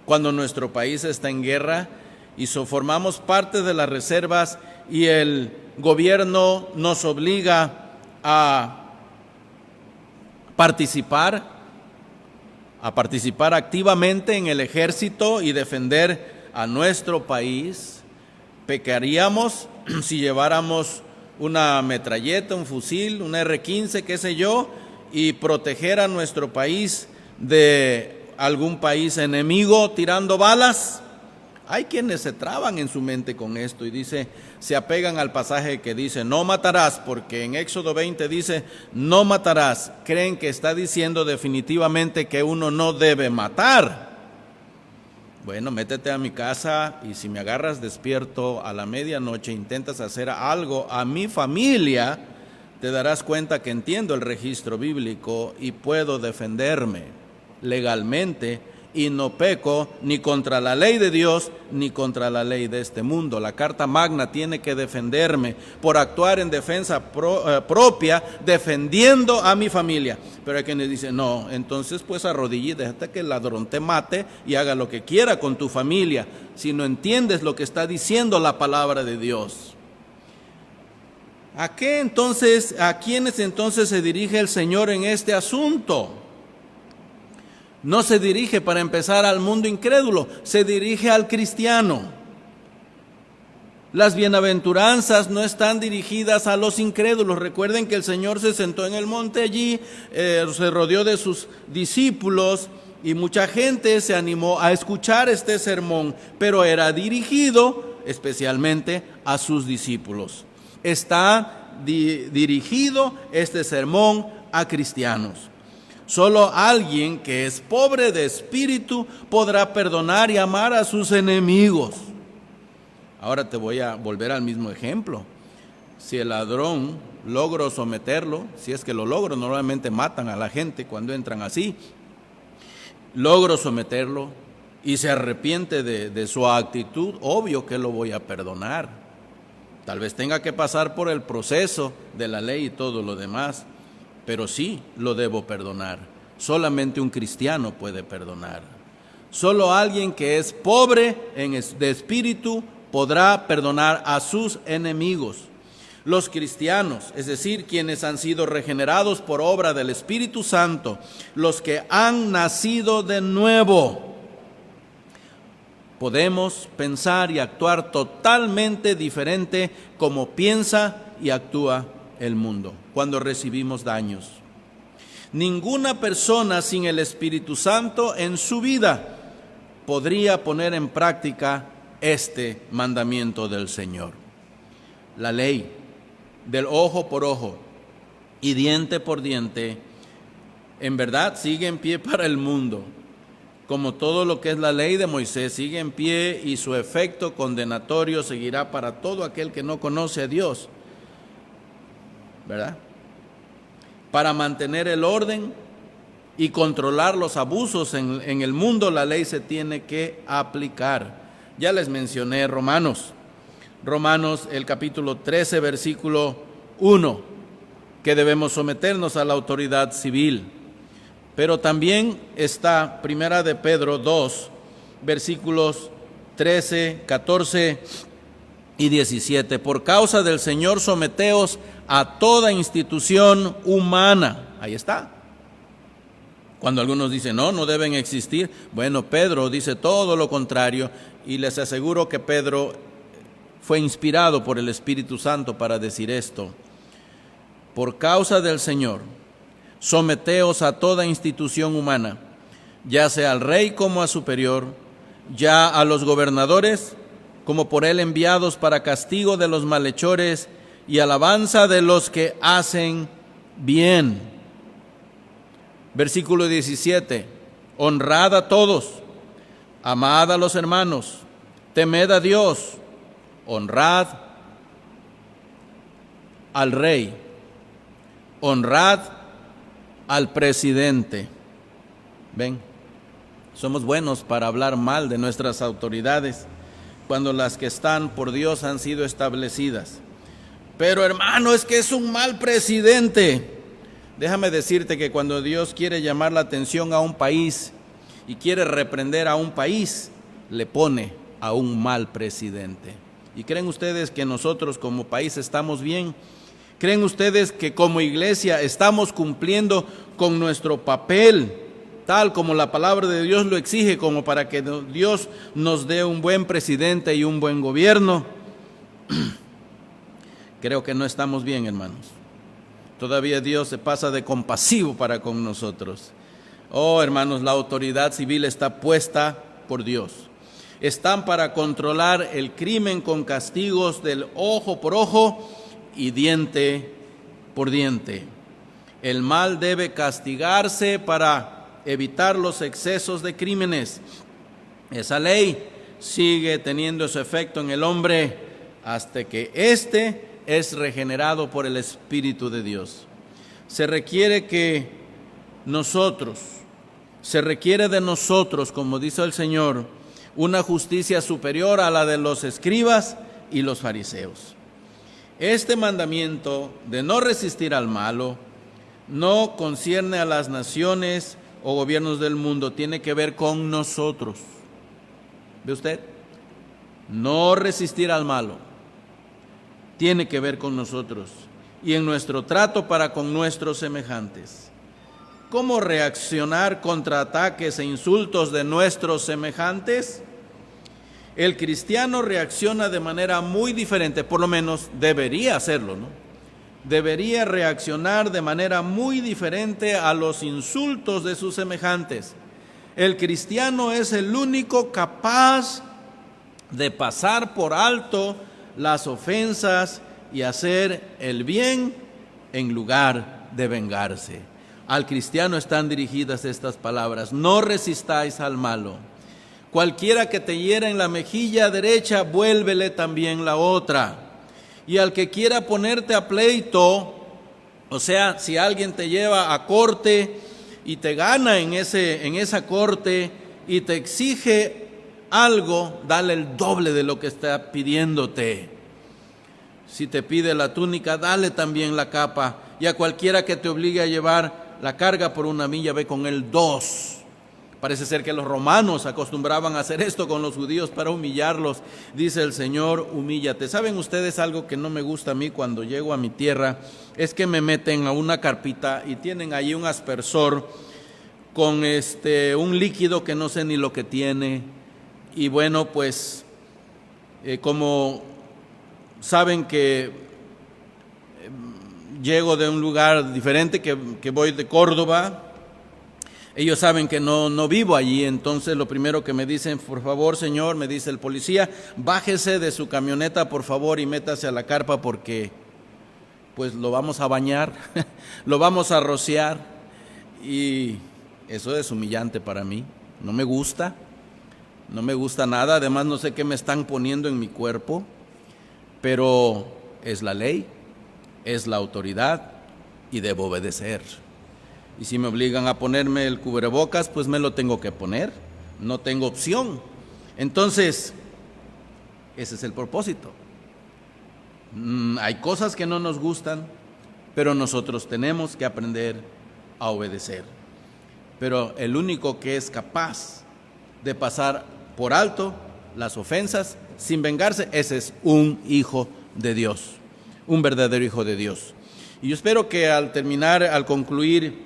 E: cuando nuestro país está en guerra y formamos parte de las reservas y el gobierno nos obliga a participar activamente en el ejército y defender a nuestro país? ¿Pecaríamos si lleváramos una metralleta, un fusil, un R-15, qué sé yo, y proteger a nuestro país de algún país enemigo tirando balas? Hay quienes se traban en su mente con esto y se apegan al pasaje que dice no matarás, porque en Éxodo 20 dice no matarás. Creen que está diciendo definitivamente que uno no debe matar. Bueno, métete a mi casa y si me agarras despierto a la medianoche, intentas hacer algo a mi familia, te darás cuenta que entiendo el registro bíblico y puedo defenderme legalmente y no peco ni contra la ley de Dios ni contra la ley de este mundo. La Carta Magna tiene que defenderme por actuar en defensa propia, defendiendo a mi familia. Pero hay quienes dicen, no, entonces pues arrodilla y déjate que el ladrón te mate y haga lo que quiera con tu familia, si no entiendes lo que está diciendo la palabra de Dios. ¿A quiénes entonces se dirige el Señor en este asunto? No se dirige, para empezar, al mundo incrédulo, se dirige al cristiano. Las bienaventuranzas no están dirigidas a los incrédulos. Recuerden que el Señor se sentó en el monte allí, se rodeó de sus discípulos y mucha gente se animó a escuchar este sermón, pero era dirigido especialmente a sus discípulos. Está dirigido este sermón a cristianos. Solo alguien que es pobre de espíritu podrá perdonar y amar a sus enemigos. Ahora te voy a volver al mismo ejemplo. Si el ladrón logro someterlo, si es que lo logro, normalmente matan a la gente cuando entran así, logro someterlo y se arrepiente de su actitud, obvio que lo voy a perdonar. Tal vez tenga que pasar por el proceso de la ley y todo lo demás, pero sí lo debo perdonar. Solamente un cristiano puede perdonar. Solo alguien que es pobre de espíritu podrá perdonar a sus enemigos. Los cristianos, es decir, quienes han sido regenerados por obra del Espíritu Santo, los que han nacido de nuevo, podemos pensar y actuar totalmente diferente como piensa y actúa el mundo cuando recibimos daños. Ninguna persona sin el Espíritu Santo en su vida podría poner en práctica este mandamiento del Señor. La ley del ojo por ojo y diente por diente, en verdad sigue en pie para el mundo, como todo lo que es la ley de Moisés sigue en pie, y su efecto condenatorio seguirá para todo aquel que no conoce a Dios, ¿verdad? Para mantener el orden y controlar los abusos en el mundo, la ley se tiene que aplicar. Ya les mencioné Romanos. Romanos, el capítulo 13, versículo 1, que debemos someternos a la autoridad civil. Pero también está Primera de Pedro 2, versículos 13, 14 y 17. Por causa del Señor, someteos a toda institución humana. Ahí está. Cuando algunos dicen, no deben existir. Bueno, Pedro dice todo lo contrario, y les aseguro que Pedro fue inspirado por el Espíritu Santo para decir esto. Por causa del Señor, someteos a toda institución humana, ya sea al rey como a superior, ya a los gobernadores como por él enviados para castigo de los malhechores y alabanza de los que hacen bien. Versículo 17, honrad a todos, amad a los hermanos, temed a Dios, honrad al rey, honrad al presidente. Ven, somos buenos para hablar mal de nuestras autoridades cuando las que están por Dios han sido establecidas. Pero hermano, es que es un mal presidente. Déjame decirte que cuando Dios quiere llamar la atención a un país y quiere reprender a un país, le pone a un mal presidente. ¿Y creen ustedes que nosotros como país estamos bien? ¿Creen ustedes que como iglesia estamos cumpliendo con nuestro papel, tal como la palabra de Dios lo exige, como para que Dios nos dé un buen presidente y un buen gobierno? Creo que no estamos bien, hermanos. Todavía Dios se pasa de compasivo para con nosotros. Oh, hermanos, la autoridad civil está puesta por Dios. Están para controlar el crimen con castigos del ojo por ojo y diente por diente. El mal debe castigarse para evitar los excesos de crímenes. Esa ley sigue teniendo su efecto en el hombre hasta que éste es regenerado por el Espíritu de Dios. Se requiere de nosotros, como dice el Señor, una justicia superior a la de los escribas y los fariseos. Este mandamiento de no resistir al malo no concierne a las naciones o gobiernos del mundo, tiene que ver con nosotros. ¿Ve usted? No resistir al malo tiene que ver con nosotros y en nuestro trato para con nuestros semejantes. ¿Cómo reaccionar contra ataques e insultos de nuestros semejantes? El cristiano reacciona de manera muy diferente, por lo menos debería hacerlo, ¿no? Debería reaccionar de manera muy diferente a los insultos de sus semejantes. El cristiano es el único capaz de pasar por alto las ofensas y hacer el bien en lugar de vengarse. Al cristiano están dirigidas estas palabras: no resistáis al malo. Cualquiera que te hiera en la mejilla derecha, vuélvele también la otra. Y al que quiera ponerte a pleito, o sea, si alguien te lleva a corte y te gana en esa corte y te exige algo, dale el doble de lo que está pidiéndote. Si te pide la túnica, dale también la capa. Y a cualquiera que te obligue a llevar la carga por una milla, ve con él 2. Parece ser que los romanos acostumbraban a hacer esto con los judíos para humillarlos. Dice el Señor: humíllate. ¿Saben ustedes algo que no me gusta a mí cuando llego a mi tierra? Es que me meten a una carpita y tienen allí un aspersor con un líquido que no sé ni lo que tiene. Y bueno, pues como saben que llego de un lugar diferente, que voy de Córdoba, ellos saben que no vivo allí. Entonces lo primero que me dicen: por favor, señor, me dice el policía, bájese de su camioneta por favor y métase a la carpa porque pues lo vamos a bañar, lo vamos a rociar. Y eso es humillante para mí, no me gusta nada. Además no sé qué me están poniendo en mi cuerpo, pero es la ley, es la autoridad y debo obedecer. Y si me obligan a ponerme el cubrebocas, pues me lo tengo que poner, no tengo opción. Entonces, ese es el propósito, Hay cosas que no nos gustan, pero nosotros tenemos que aprender a obedecer. Pero el único que es capaz de pasar por alto las ofensas sin vengarse, ese es un hijo de Dios, un verdadero hijo de Dios. Y yo espero que al concluir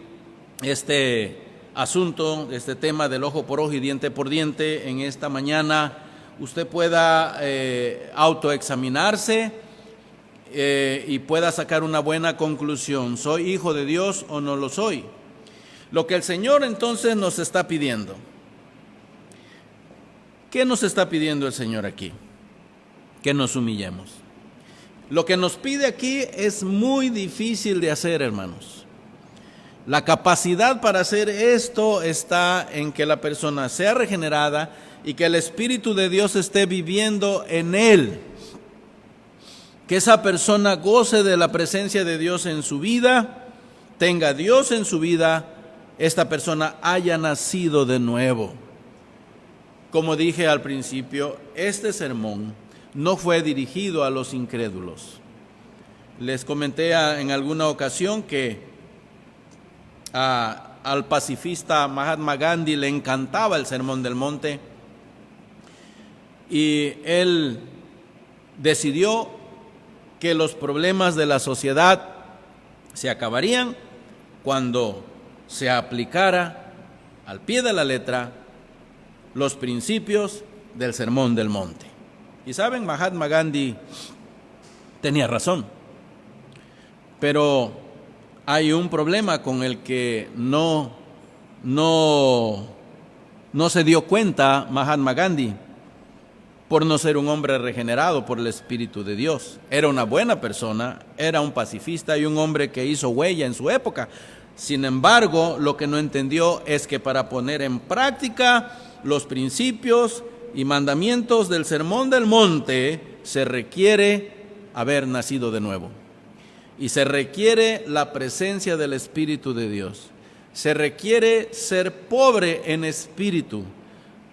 E: este asunto, este tema del ojo por ojo y diente por diente, en esta mañana usted pueda autoexaminarse y pueda sacar una buena conclusión. ¿Soy hijo de Dios o no lo soy? Lo que el Señor entonces nos está pidiendo. ¿Qué nos está pidiendo el Señor aquí? Que nos humillemos. Lo que nos pide aquí es muy difícil de hacer, hermanos. La capacidad para hacer esto está en que la persona sea regenerada y que el Espíritu de Dios esté viviendo en él. Que esa persona goce de la presencia de Dios en su vida, tenga a Dios en su vida, esta persona haya nacido de nuevo. Como dije al principio, este sermón no fue dirigido a los incrédulos. Les comenté en alguna ocasión que al pacifista Mahatma Gandhi le encantaba el Sermón del Monte y él decidió que los problemas de la sociedad se acabarían cuando se aplicara al pie de la letra los principios del Sermón del Monte. Y saben, Mahatma Gandhi tenía razón, pero hay un problema con el que no se dio cuenta Mahatma Gandhi por no ser un hombre regenerado por el Espíritu de Dios. Era una buena persona, era un pacifista y un hombre que hizo huella en su época. Sin embargo, lo que no entendió es que para poner en práctica los principios y mandamientos del Sermón del Monte se requiere haber nacido de nuevo. Y se requiere la presencia del Espíritu de Dios. Se requiere ser pobre en espíritu.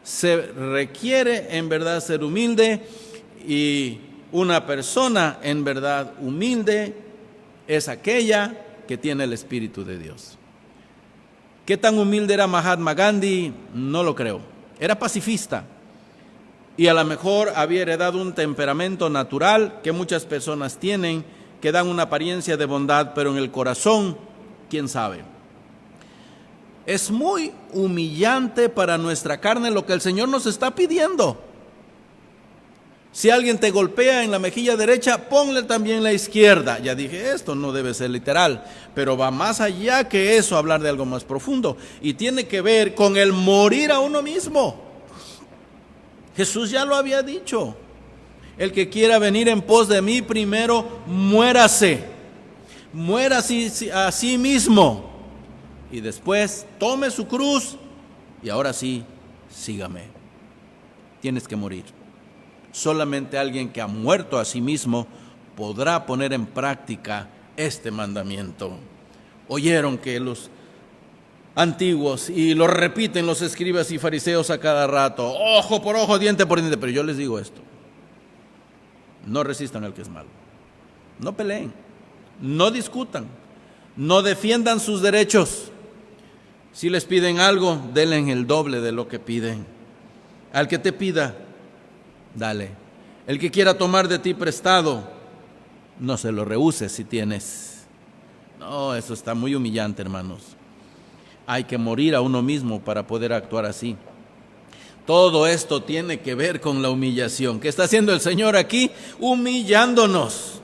E: Se requiere en verdad ser humilde, y una persona en verdad humilde es aquella que tiene el Espíritu de Dios. ¿Qué tan humilde era Mahatma Gandhi? No lo creo. Era pacifista y a lo mejor había heredado un temperamento natural que muchas personas tienen, que dan una apariencia de bondad, pero en el corazón, quién sabe. Es muy humillante para nuestra carne lo que el Señor nos está pidiendo. Si alguien te golpea en la mejilla derecha, ponle también la izquierda. Ya dije, esto no debe ser literal, pero va más allá que eso, hablar de algo más profundo. Y tiene que ver con el morir a uno mismo. Jesús ya lo había dicho. El que quiera venir en pos de mí, primero muérase. Muérase a sí mismo. Y después tome su cruz y ahora sí, sígame. Tienes que morir. Solamente alguien que ha muerto a sí mismo podrá poner en práctica este mandamiento. Oyeron que los antiguos, y lo repiten los escribas y fariseos a cada rato, ojo por ojo, diente por diente, pero yo les digo esto: no resistan al que es malo, no peleen, no discutan, no defiendan sus derechos. Si les piden algo, denle el doble de lo que piden. Al que te pida, dale. El que quiera tomar de ti prestado, no se lo rehuses si tienes. No, eso está muy humillante, hermanos. Hay que morir a uno mismo para poder actuar así. Todo esto tiene que ver con la humillación. ¿Qué está haciendo el Señor aquí? Humillándonos.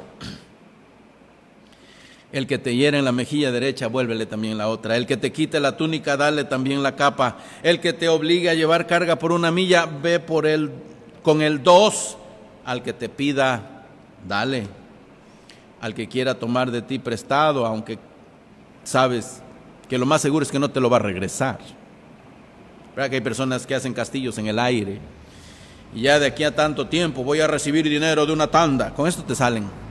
E: El que te hiere en la mejilla derecha, vuélvele también la otra. El que te quite la túnica, dale también la capa. El que te obligue a llevar carga por 1 milla, ve por él con el 2. Al que te pida, dale. Al que quiera tomar de ti prestado, aunque sabes que lo más seguro es que no te lo va a regresar. ¿Verdad que hay personas que hacen castillos en el aire? Y ya de aquí a tanto tiempo voy a recibir dinero de una tanda. Con esto te salen.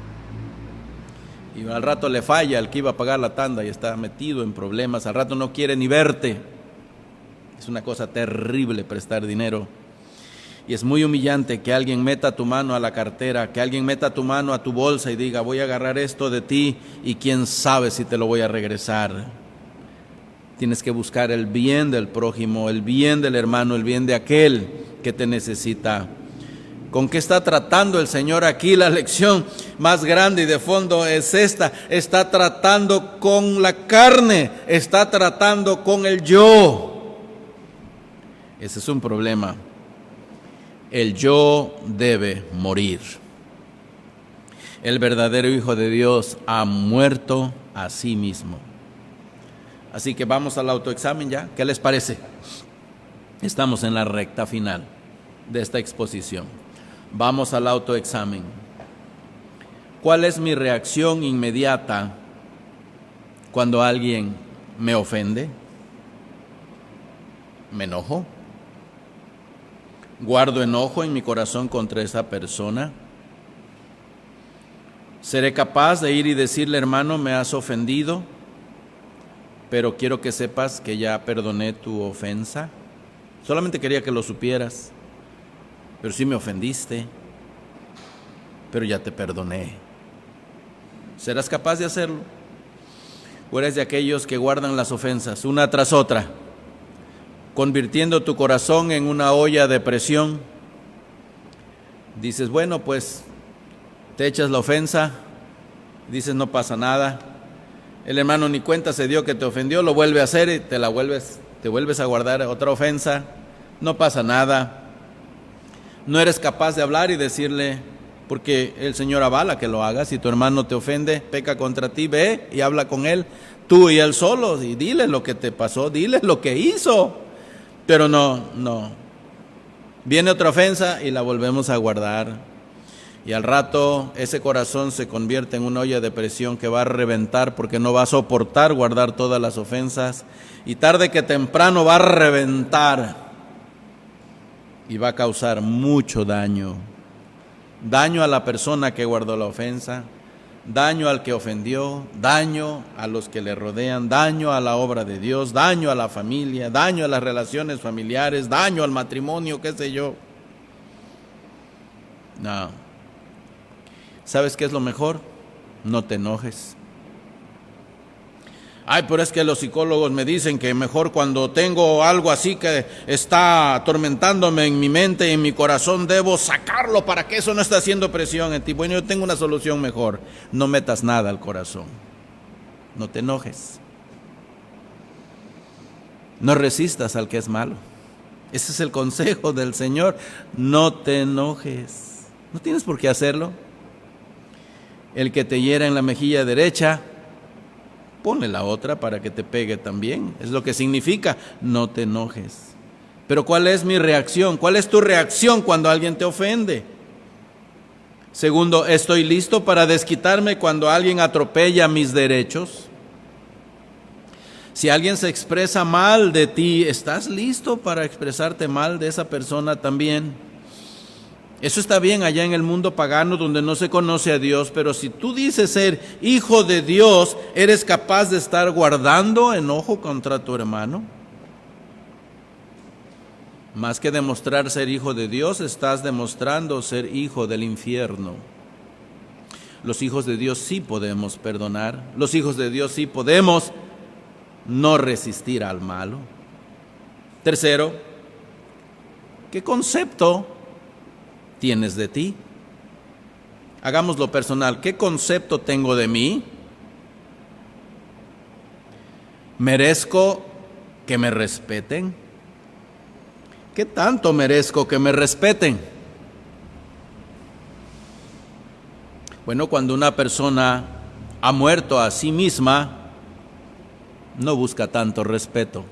E: Y al rato le falla el que iba a pagar la tanda y está metido en problemas. Al rato no quiere ni verte. Es una cosa terrible prestar dinero. Y es muy humillante que alguien meta tu mano a la cartera, que alguien meta tu mano a tu bolsa y diga, voy a agarrar esto de ti y quién sabe si te lo voy a regresar. Tienes que buscar el bien del prójimo, el bien del hermano, el bien de aquel que te necesita. ¿Con qué está tratando el Señor aquí? La lección más grande y de fondo es esta. Está tratando con la carne, está tratando con el yo. Ese es un problema. El yo debe morir. El verdadero Hijo de Dios ha muerto a sí mismo. Así que vamos al autoexamen ya. ¿Qué les parece? Estamos en la recta final de esta exposición. Vamos al autoexamen. ¿Cuál es mi reacción inmediata cuando alguien me ofende? ¿Me enojo? ¿Guardo enojo en mi corazón contra esa persona? ¿Seré capaz de ir y decirle, hermano, me has ofendido, pero quiero que sepas que ya perdoné tu ofensa? Solamente quería que lo supieras, pero sí me ofendiste, pero ya te perdoné. ¿Serás capaz de hacerlo? ¿O eres de aquellos que guardan las ofensas una tras otra, convirtiendo tu corazón en una olla de presión? Dices, bueno, pues te echas la ofensa, dices no pasa nada, el hermano ni cuenta se dio que te ofendió, lo vuelve a hacer y te vuelves a guardar otra ofensa, no pasa nada. No eres capaz de hablar y decirle, porque el Señor avala que lo hagas. Si tu hermano te ofende, peca contra ti, ve y habla con él, tú y él solos, y dile lo que te pasó, dile lo que hizo. Pero no. Viene otra ofensa y la volvemos a guardar. Y al rato ese corazón se convierte en una olla de presión que va a reventar porque no va a soportar guardar todas las ofensas. Y tarde que temprano va a reventar y va a causar mucho daño. Daño a la persona que guardó la ofensa, daño al que ofendió, daño a los que le rodean, daño a la obra de Dios, daño a la familia, daño a las relaciones familiares, daño al matrimonio, qué sé yo. No. ¿Sabes qué es lo mejor? No te enojes. Ay, pero es que los psicólogos me dicen que mejor cuando tengo algo así que está atormentándome en mi mente y en mi corazón, debo sacarlo para que eso no esté haciendo presión en ti. Bueno, yo tengo una solución mejor. No metas nada al corazón. No te enojes. No resistas al que es malo. Ese es el consejo del Señor. No te enojes. No tienes por qué hacerlo. El que te hiera en la mejilla derecha, ponle la otra para que te pegue también. Es lo que significa, no te enojes. Pero ¿cuál es mi reacción? ¿Cuál es tu reacción cuando alguien te ofende? Segundo, ¿estoy listo para desquitarme cuando alguien atropella mis derechos? Si alguien se expresa mal de ti, ¿estás listo para expresarte mal de esa persona también? Eso está bien allá en el mundo pagano donde no se conoce a Dios, pero si tú dices ser hijo de Dios, ¿eres capaz de estar guardando enojo contra tu hermano? Más que demostrar ser hijo de Dios, estás demostrando ser hijo del infierno. Los hijos de Dios sí podemos perdonar, los hijos de Dios sí podemos no resistir al malo. Tercero, ¿qué concepto tienes de ti? Hagámoslo personal. ¿Qué concepto tengo de mí? ¿Merezco que me respeten? ¿Qué tanto merezco que me respeten? Bueno, cuando una persona ha muerto a sí misma, no busca tanto respeto.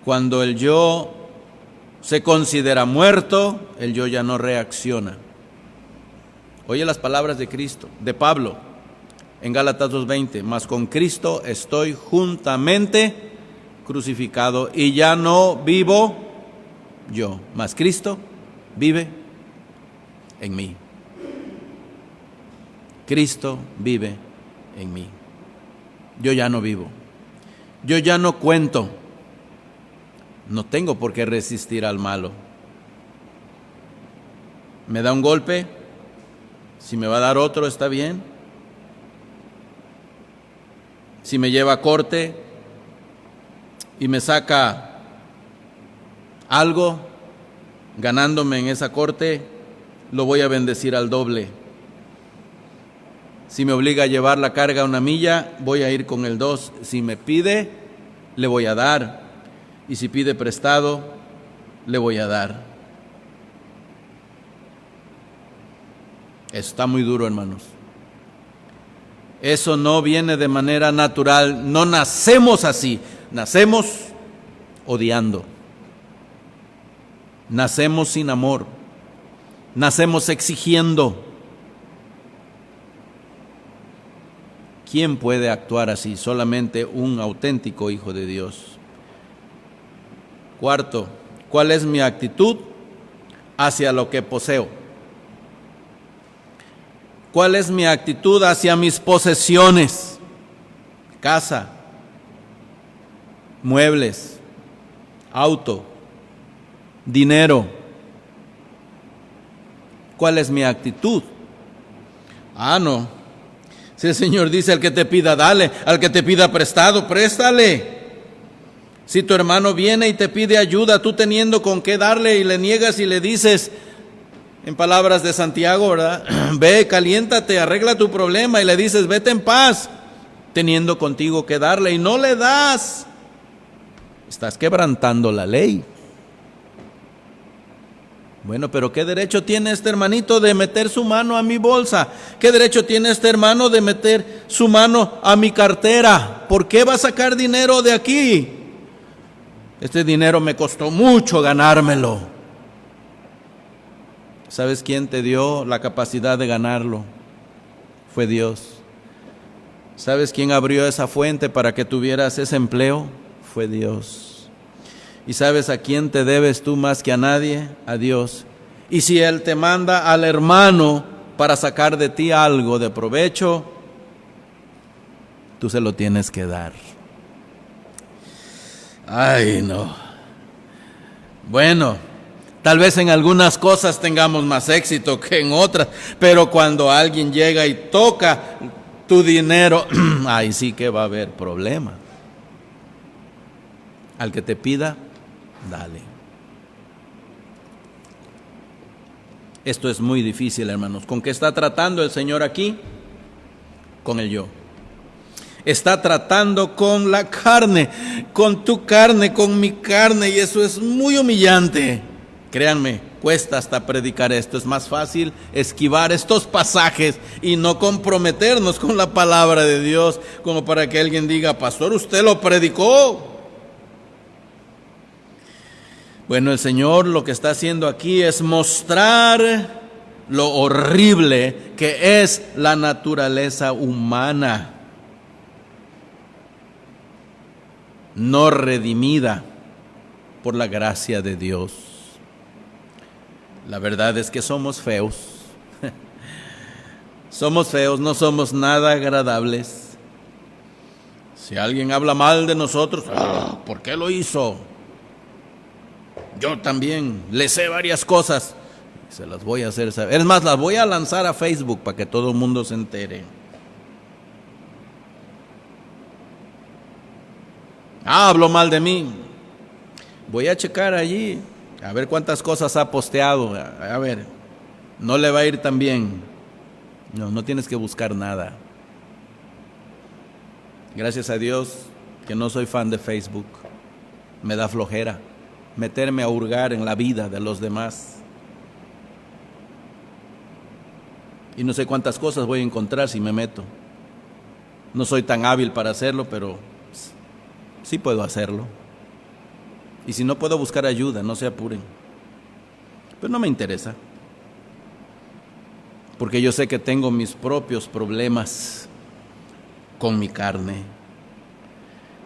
E: Cuando el yo se considera muerto, el yo ya no reacciona. Oye las palabras de Cristo, de Pablo, en Gálatas 2:20, mas con Cristo estoy juntamente crucificado y ya no vivo yo, mas Cristo vive en mí. Cristo vive en mí. Yo ya no vivo. Yo ya no cuento. No tengo por qué resistir al malo. Me da un golpe, si me va a dar otro está bien. Si me lleva a corte y me saca algo, ganándome en esa corte, lo voy a bendecir al doble. Si me obliga a llevar la carga 1 milla, voy a ir con el 2. Si me pide, le voy a dar. Y si pide prestado, le voy a dar. Eso está muy duro, hermanos. Eso no viene de manera natural. No nacemos así. Nacemos odiando. Nacemos sin amor. Nacemos exigiendo. ¿Quién puede actuar así? Solamente un auténtico hijo de Dios. Cuarto, ¿cuál es mi actitud hacia lo que poseo? ¿Cuál es mi actitud hacia mis posesiones? Casa, muebles, auto, dinero. ¿Cuál es mi actitud? No. Si el Señor dice: al que te pida, dale; al que te pida prestado, préstale. Si tu hermano viene y te pide ayuda, tú teniendo con qué darle, y le niegas y le dices, en palabras de Santiago, ¿verdad? Ve, caliéntate, arregla tu problema, y le dices, vete en paz, teniendo contigo que darle, y no le das, estás quebrantando la ley. Bueno, pero ¿qué derecho tiene este hermanito de meter su mano a mi bolsa? ¿Qué derecho tiene este hermano de meter su mano a mi cartera? ¿Por qué va a sacar dinero de aquí? Este dinero me costó mucho ganármelo. ¿Sabes quién te dio la capacidad de ganarlo? Fue Dios. ¿Sabes quién abrió esa fuente para que tuvieras ese empleo? Fue Dios. ¿Y sabes a quién te debes tú más que a nadie? A Dios. Y si Él te manda al hermano para sacar de ti algo de provecho, tú se lo tienes que dar. Ay, no. Bueno, tal vez en algunas cosas tengamos más éxito que en otras, pero cuando alguien llega y toca tu dinero, ahí sí que va a haber problema. Al que te pida, dale. Esto es muy difícil, hermanos. ¿Con qué está tratando el Señor aquí? Con el yo. Está tratando con la carne, con tu carne, con mi carne, y eso es muy humillante. Créanme, cuesta hasta predicar esto. Es más fácil esquivar estos pasajes y no comprometernos con la palabra de Dios, como para que alguien diga, pastor, usted lo predicó. Bueno, el Señor lo que está haciendo aquí es mostrar lo horrible que es la naturaleza humana, no redimida por la gracia de Dios. La verdad es que somos feos. Somos feos, no somos nada agradables. Si alguien habla mal de nosotros, ¿por qué lo hizo? Yo también le sé varias cosas, se las voy a hacer saber. Es más, las voy a lanzar a Facebook para que todo el mundo se entere. Habló mal de mí. Voy a checar allí, a ver cuántas cosas ha posteado. A ver, no le va a ir tan bien. No tienes que buscar nada. Gracias a Dios que no soy fan de Facebook. Me da flojera meterme a hurgar en la vida de los demás. Y no sé cuántas cosas voy a encontrar si me meto. No soy tan hábil para hacerlo, pero sí puedo hacerlo. Y si no puedo buscar ayuda, no se apuren. Pero no me interesa. Porque yo sé que tengo mis propios problemas con mi carne.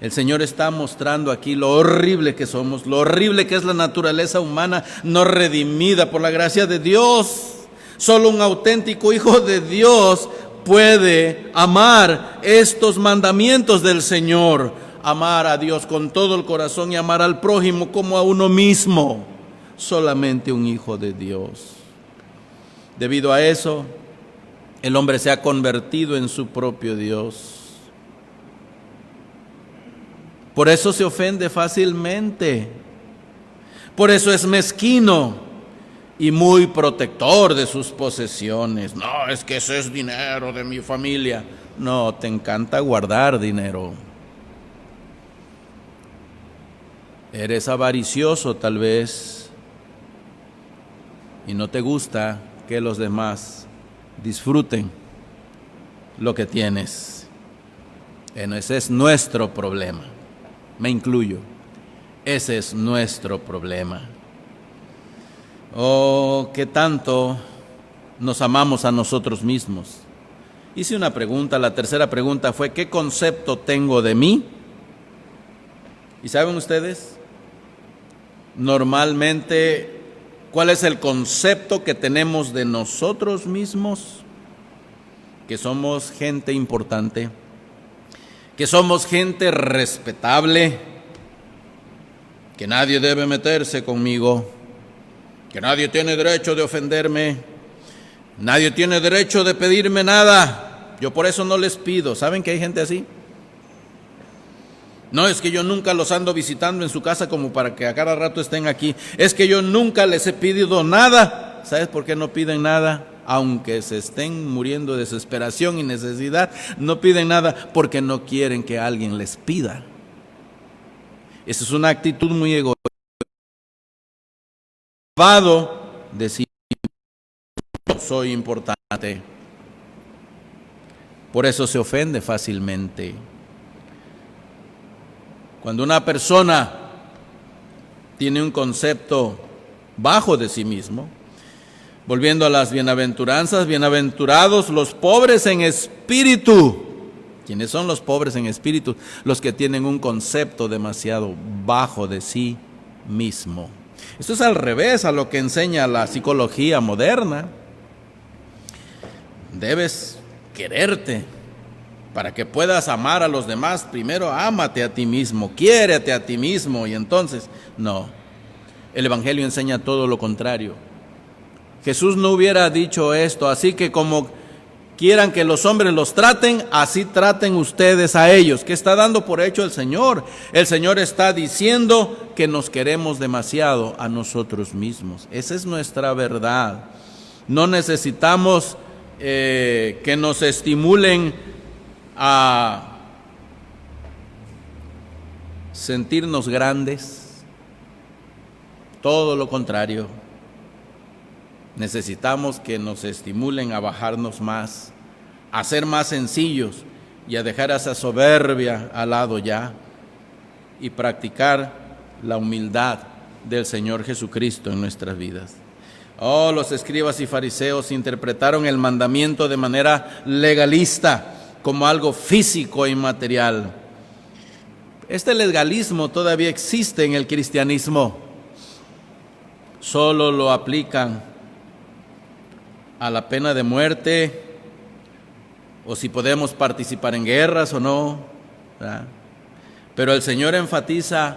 E: El Señor está mostrando aquí lo horrible que somos, lo horrible que es la naturaleza humana no redimida por la gracia de Dios. Solo un auténtico hijo de Dios puede amar estos mandamientos del Señor. amar a Dios con todo el corazón y amar al prójimo como a uno mismo. Solamente un hijo de Dios. Debido a eso, el hombre se ha convertido en su propio Dios. Por eso se ofende fácilmente. Por eso es mezquino y muy protector de sus posesiones. No, es que ese es dinero de mi familia. No, te encanta guardar dinero. Eres avaricioso tal vez y no te gusta que los demás disfruten lo que tienes. Bueno, ese es nuestro problema. Me incluyo. Ese es nuestro problema. Oh, qué tanto nos amamos a nosotros mismos. Hice una pregunta, la tercera pregunta fue: ¿qué concepto tengo de mí? ¿Y saben ustedes? Normalmente, ¿cuál es el concepto que tenemos de nosotros mismos? Que somos gente importante, que somos gente respetable, que nadie debe meterse conmigo, que nadie tiene derecho de ofenderme, nadie tiene derecho de pedirme nada, yo por eso no les pido. ¿Saben que hay gente así? No, es que yo nunca los ando visitando en su casa como para que a cada rato estén aquí. Es que yo nunca les he pedido nada. ¿Sabes por qué no piden nada? Aunque se estén muriendo de desesperación y necesidad, no piden nada porque no quieren que alguien les pida. Esa es una actitud muy egoísta. Decir, yo soy importante. Por eso se ofende fácilmente. Cuando una persona tiene un concepto bajo de sí mismo, volviendo a las bienaventuranzas, bienaventurados los pobres en espíritu. ¿Quiénes son los pobres en espíritu? Los que tienen un concepto demasiado bajo de sí mismo. Esto es al revés a lo que enseña la psicología moderna. Debes quererte. Para que puedas amar a los demás, primero ámate a ti mismo, quiérete a ti mismo, y entonces, no. El Evangelio enseña todo lo contrario. Jesús no hubiera dicho esto: así que como quieran que los hombres los traten, así traten ustedes a ellos. ¿Qué está dando por hecho el Señor? El Señor está diciendo que nos queremos demasiado a nosotros mismos. Esa es nuestra verdad. No necesitamos que nos estimulen a sentirnos grandes. Todo lo contrario. Necesitamos que nos estimulen a bajarnos más, a ser más sencillos y a dejar esa soberbia al lado ya y practicar la humildad del Señor Jesucristo en nuestras vidas. Oh, los escribas y fariseos interpretaron el mandamiento de manera legalista, como algo físico e inmaterial. Este legalismo todavía existe en el cristianismo. Solo lo aplican a la pena de muerte, o si podemos participar en guerras o no, ¿verdad? Pero el Señor enfatiza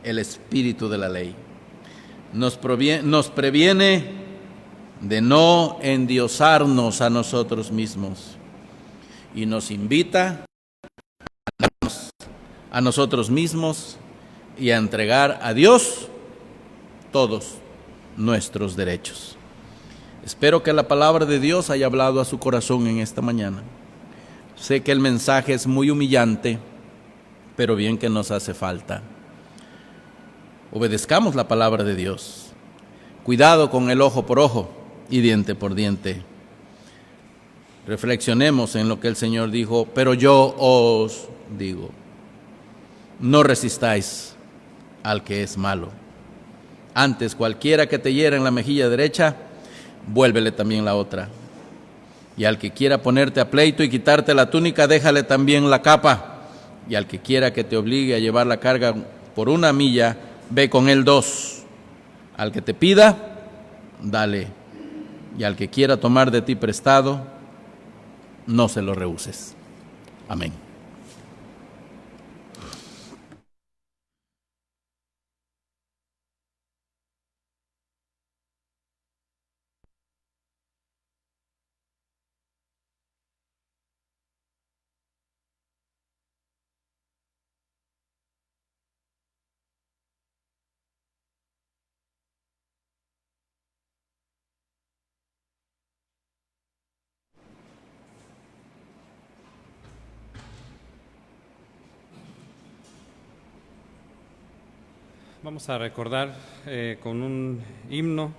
E: el espíritu de la ley. Nos previene de no endiosarnos a nosotros mismos y nos invita a nosotros mismos y a entregar a Dios todos nuestros derechos. Espero que la palabra de Dios haya hablado a su corazón en esta mañana. Sé que el mensaje es muy humillante, pero bien que nos hace falta. Obedezcamos la palabra de Dios. Cuidado con el ojo por ojo y diente por diente. Reflexionemos en lo que el Señor dijo: pero yo os digo, no resistáis al que es malo. Antes, cualquiera que te hiera en la mejilla derecha, vuélvele también la otra. Y al que quiera ponerte a pleito y quitarte la túnica, déjale también la capa. Y al que quiera que te obligue a llevar la carga por 1 milla, ve con él 2. Al que te pida, dale. Y al que quiera tomar de ti prestado, no se lo rehuses. Amén.
A: Vamos a recordar con un himno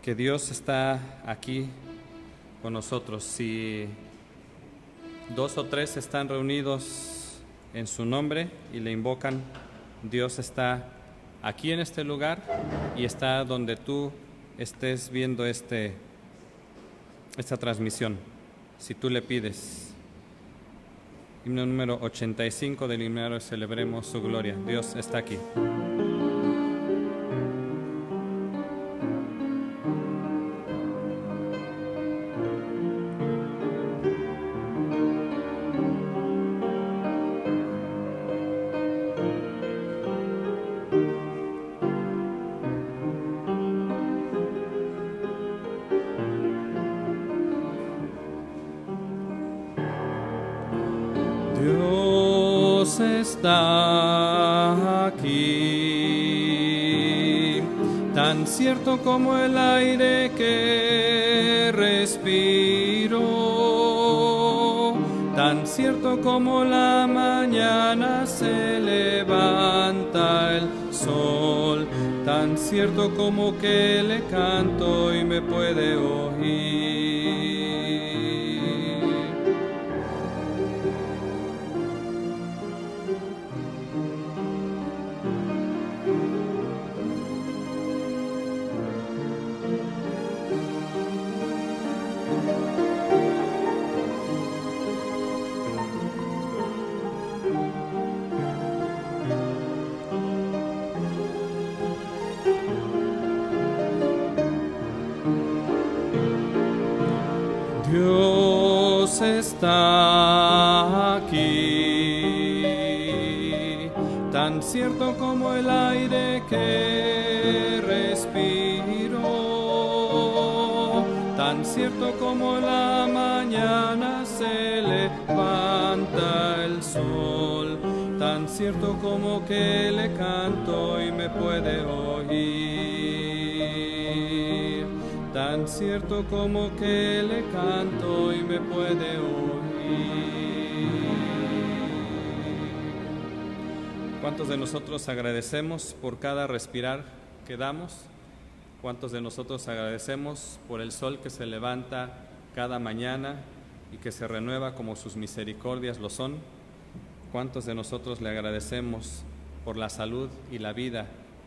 A: que Dios está aquí con nosotros. Si 2 o 3 están reunidos en su nombre y le invocan, Dios está aquí en este lugar y está donde tú estés viendo esta transmisión, si tú le pides. Himno número 85 del himnario Celebremos su gloria. Dios está aquí.
F: Dios está aquí, tan cierto como el aire que respiro, tan cierto como la mañana se levanta el sol, tan cierto como que le canto y me puede oír. Dios está aquí, tan cierto como el aire que respiro, tan cierto como la mañana se levanta el sol, tan cierto como que le canto y me puede oír. Tan cierto como que le canto y me puede oír.
A: ¿Cuántos de nosotros agradecemos por cada respirar que damos? ¿Cuántos de nosotros agradecemos por el sol que se levanta cada mañana y que se renueva como sus misericordias lo son? ¿Cuántos de nosotros le agradecemos por la salud y la vida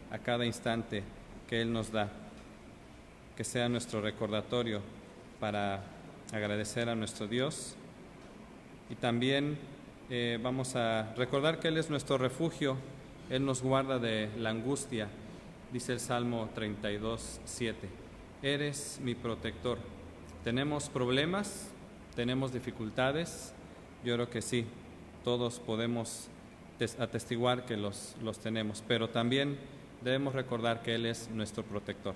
A: a cada instante que Él nos da? Que sea nuestro recordatorio para agradecer a nuestro Dios. Y también vamos a recordar que Él es nuestro refugio, Él nos guarda de la angustia, dice el Salmo 32:7. Eres mi protector. ¿Tenemos problemas? ¿Tenemos dificultades? Yo creo que sí, todos podemos atestiguar que los tenemos, pero también debemos recordar que Él es nuestro protector.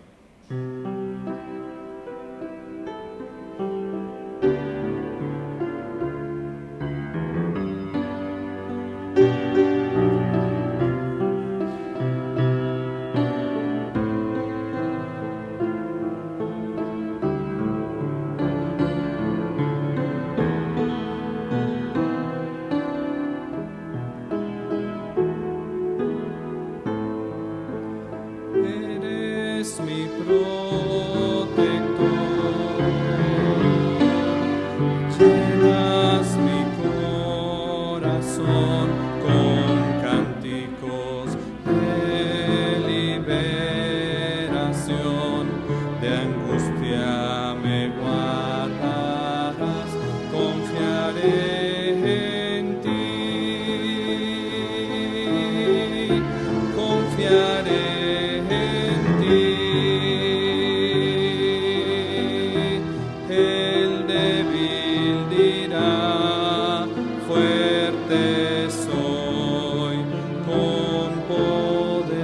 F: Eres mi protector, llenas mi corazón con cánticos de liberación, de angustia me guardarás, confiaré en ti, confiaré. El débil dirá, fuerte soy, con poder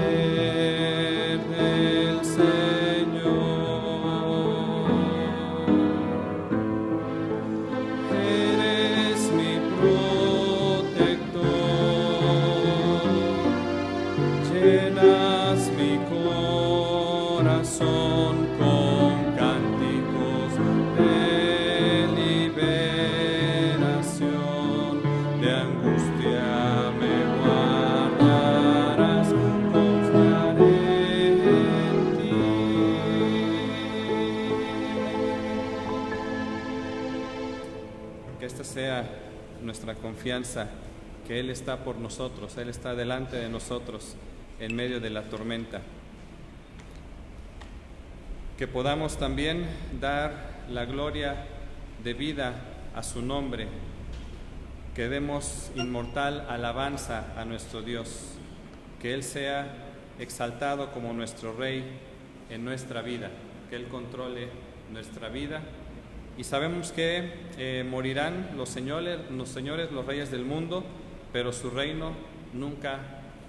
F: del Señor. Eres mi protector, llenas mi corazón con cánticos de liberación, de angustia me guardarás, confiaré
A: sea nuestra confianza, que Él está por nosotros, Él está delante de nosotros en medio de la tormenta. Que podamos también dar la gloria de vida a su nombre, que demos inmortal alabanza a nuestro Dios, que Él sea exaltado como nuestro Rey en nuestra vida, que Él controle nuestra vida. Y sabemos que morirán los señores, los reyes del mundo, pero su reino nunca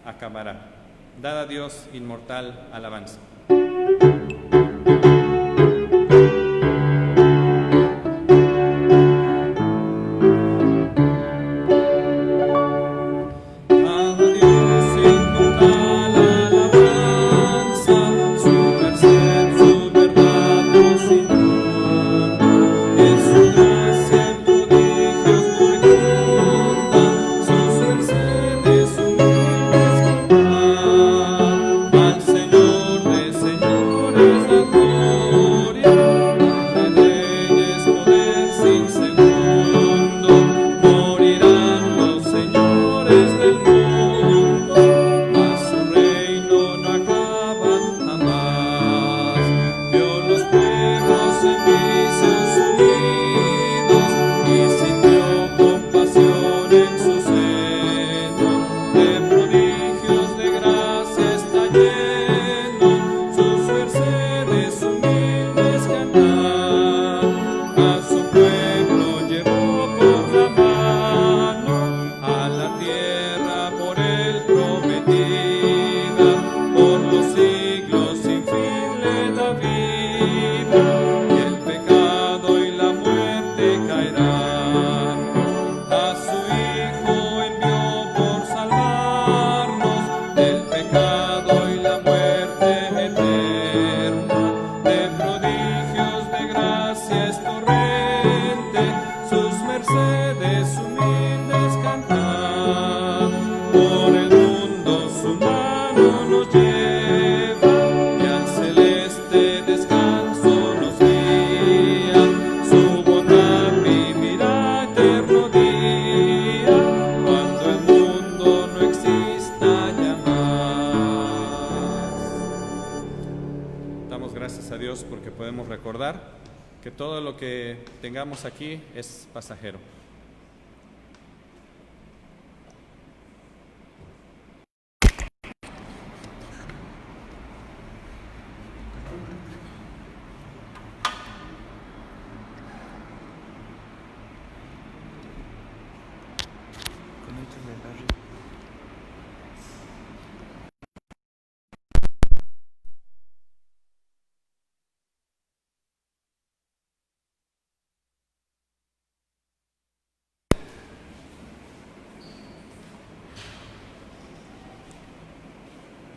A: acabará. Dad a Dios inmortal alabanza. Que todo lo que tengamos aquí es pasajero.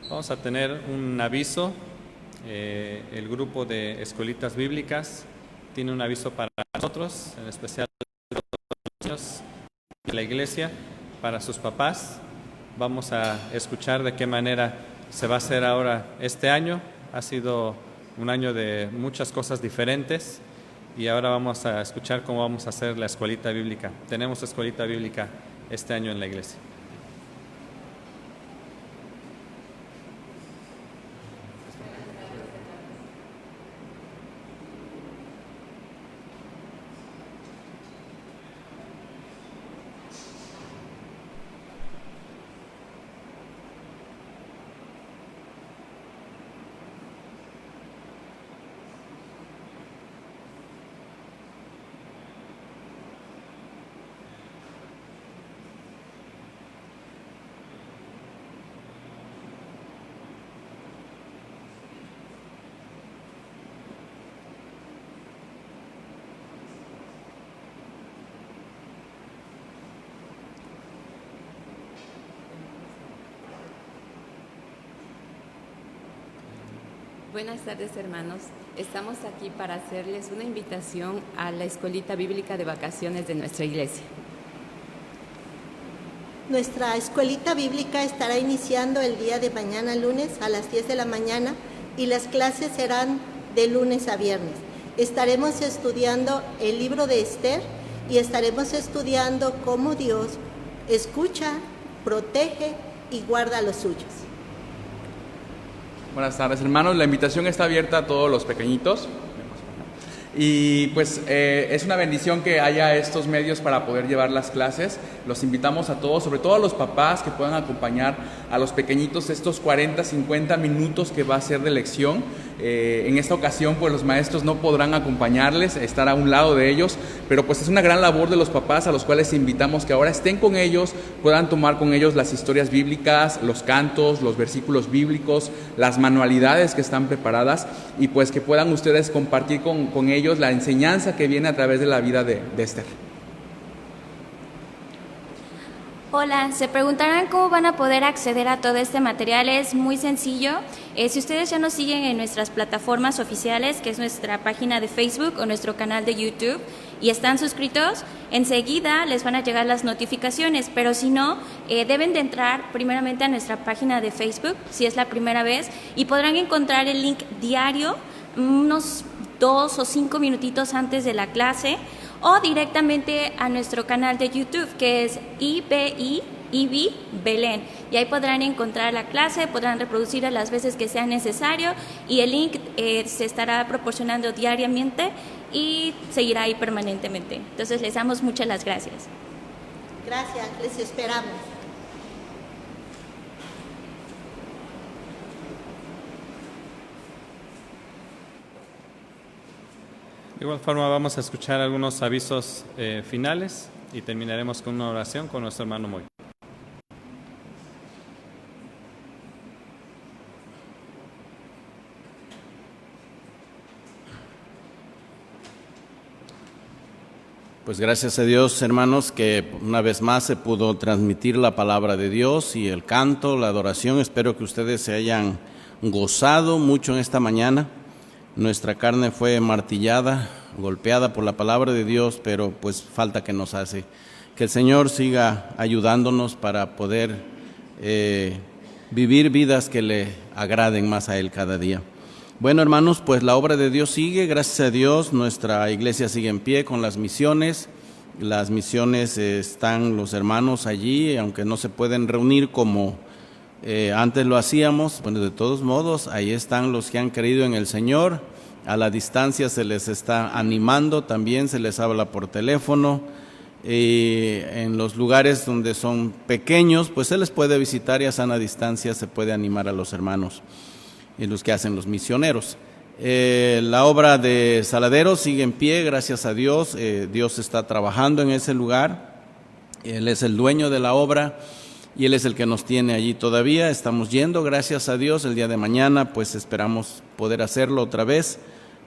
A: Vamos a tener un aviso. El grupo de escuelitas bíblicas tiene un aviso para nosotros, en especial para los niños de la iglesia, para sus papás. Vamos a escuchar de qué manera se va a hacer ahora este año. Ha sido un año de muchas cosas diferentes y ahora vamos a escuchar cómo vamos a hacer la escuelita bíblica. Tenemos escuelita bíblica este año en la iglesia.
G: Buenas tardes, hermanos. Estamos aquí para hacerles una invitación a la escuelita bíblica de vacaciones de nuestra iglesia.
H: Nuestra escuelita bíblica estará iniciando el día de mañana, lunes, a las 10 de la mañana, y las clases serán de lunes a viernes. Estaremos estudiando el libro de Esther y estaremos estudiando cómo Dios escucha, protege y guarda a los suyos.
I: Buenas tardes, hermanos. La invitación está abierta a todos los pequeñitos. Y pues es una bendición que haya estos medios para poder llevar las clases. Los invitamos a todos, sobre todo a los papás, que puedan acompañar a los pequeñitos estos 40, 50 minutos que va a ser de lección. En esta ocasión pues los maestros no podrán acompañarles, estar a un lado de ellos, pero pues es una gran labor de los papás a los cuales invitamos que ahora estén con ellos, puedan tomar con ellos las historias bíblicas, los cantos, los versículos bíblicos, las manualidades que están preparadas y pues que puedan ustedes compartir con ellos la enseñanza que viene a través de la vida de Esther.
J: Hola, se preguntarán cómo van a poder acceder a todo este material. Es muy sencillo. Si ustedes ya nos siguen en nuestras plataformas oficiales, que es nuestra página de Facebook o nuestro canal de YouTube, y están suscritos, enseguida les van a llegar las notificaciones, pero si no, deben de entrar primeramente a nuestra página de Facebook, si es la primera vez, y podrán encontrar el link diario, unos 2 o 5 minutitos antes de la clase, o directamente a nuestro canal de YouTube, que es IBI Belén, y ahí podrán encontrar la clase, podrán reproducirla las veces que sea necesario, y el link se estará proporcionando diariamente y seguirá ahí permanentemente. Entonces les damos muchas las gracias.
H: Gracias, les esperamos.
A: De igual forma vamos a escuchar algunos avisos finales y terminaremos con una oración con nuestro hermano Moy.
E: Pues gracias a Dios, hermanos, que una vez más se pudo transmitir la palabra de Dios y el canto, la adoración. Espero que ustedes se hayan gozado mucho en esta mañana. Nuestra carne fue martillada, golpeada por la palabra de Dios, pero pues falta que nos hace. Que el Señor siga ayudándonos para poder vivir vidas que le agraden más a Él cada día. Bueno, hermanos, pues la obra de Dios sigue, gracias a Dios. Nuestra iglesia sigue en pie con las misiones. Las misiones están los hermanos allí, aunque no se pueden reunir como antes lo hacíamos. Bueno, de todos modos, ahí están los que han creído en el Señor. A la distancia se les está animando, también se les habla por teléfono. En los lugares donde son pequeños, pues se les puede visitar y a sana distancia se puede animar a los hermanos y los que hacen los misioneros. La obra de Saladero sigue en pie, gracias a Dios. Dios está trabajando en ese lugar. Él es el dueño de la obra y Él es el que nos tiene allí todavía. Estamos yendo, gracias a Dios. El día de mañana pues esperamos poder hacerlo otra vez.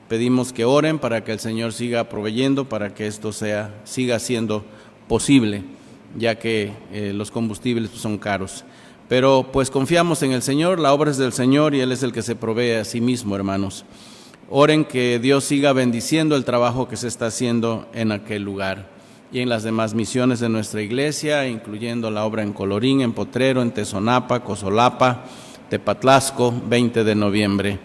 E: Pedimos que oren para que el Señor siga proveyendo, para que esto siga siendo posible, ya que los combustibles son caros. Pero pues confiamos en el Señor, la obra es del Señor y Él es el que se provee a sí mismo, hermanos. Oren que Dios siga bendiciendo el trabajo que se está haciendo en aquel lugar y en las demás misiones de nuestra iglesia, incluyendo la obra en Colorín, en Potrero, en Tezonapa, Cosolapa, Tepatlasco, 20 de noviembre.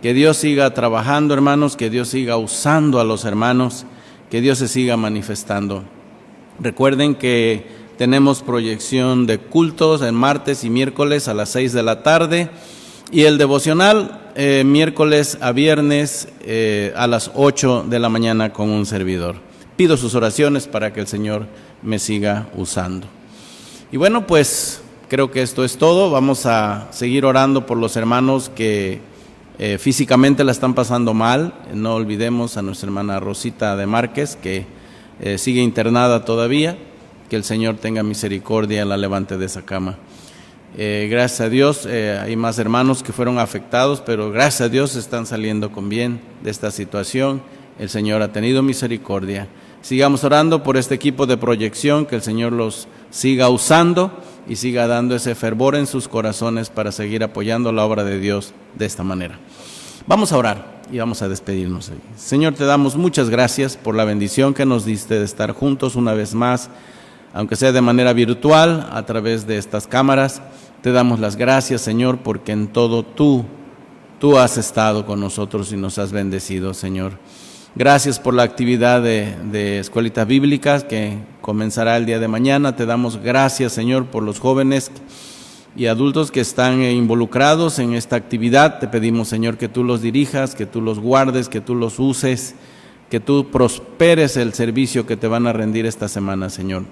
E: Que Dios siga trabajando, hermanos, que Dios siga usando a los hermanos, que Dios se siga manifestando. Recuerden que tenemos proyección de cultos en martes y miércoles a las 6 de la tarde y el devocional miércoles a viernes a las 8 de la mañana con un servidor. Pido sus oraciones para que el Señor me siga usando. Y bueno, pues creo que esto es todo. Vamos a seguir orando por los hermanos que físicamente la están pasando mal. No olvidemos a nuestra hermana Rosita de Márquez, que sigue internada todavía. Que el Señor tenga misericordia y la levante de esa cama. Gracias a Dios, hay más hermanos que fueron afectados, pero gracias a Dios están saliendo con bien de esta situación. El Señor ha tenido misericordia. Sigamos orando por este equipo de proyección, que el Señor los siga usando y siga dando ese fervor en sus corazones para seguir apoyando la obra de Dios de esta manera. Vamos a orar y vamos a despedirnos. Señor, te damos muchas gracias por la bendición que nos diste de estar juntos una vez más, aunque sea de manera virtual, a través de estas cámaras. Te damos las gracias, Señor, porque en todo tú has estado con nosotros y nos has bendecido, Señor. Gracias por la actividad de escuelitas bíblicas que comenzará el día de mañana. Te damos gracias, Señor, por los jóvenes y adultos que están involucrados en esta actividad. Te pedimos, Señor, que tú los dirijas, que tú los guardes, que tú los uses, que tú prosperes el servicio que te van a rendir esta semana, Señor.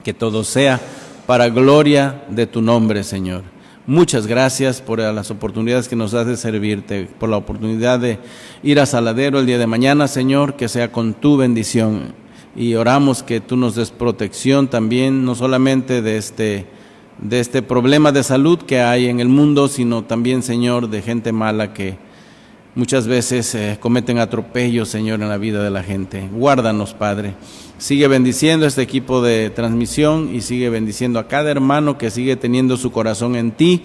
E: Que todo sea para gloria de tu nombre, Señor. Muchas gracias por las oportunidades que nos das de servirte, por la oportunidad de ir a Saladero el día de mañana, Señor, que sea con tu bendición. Y oramos que tú nos des protección también, no solamente de este problema de salud que hay en el mundo, sino también, Señor, de gente mala que muchas veces cometen atropellos, Señor, en la vida de la gente. Guárdanos, Padre. Sigue bendiciendo este equipo de transmisión y sigue bendiciendo a cada hermano que sigue teniendo su corazón en ti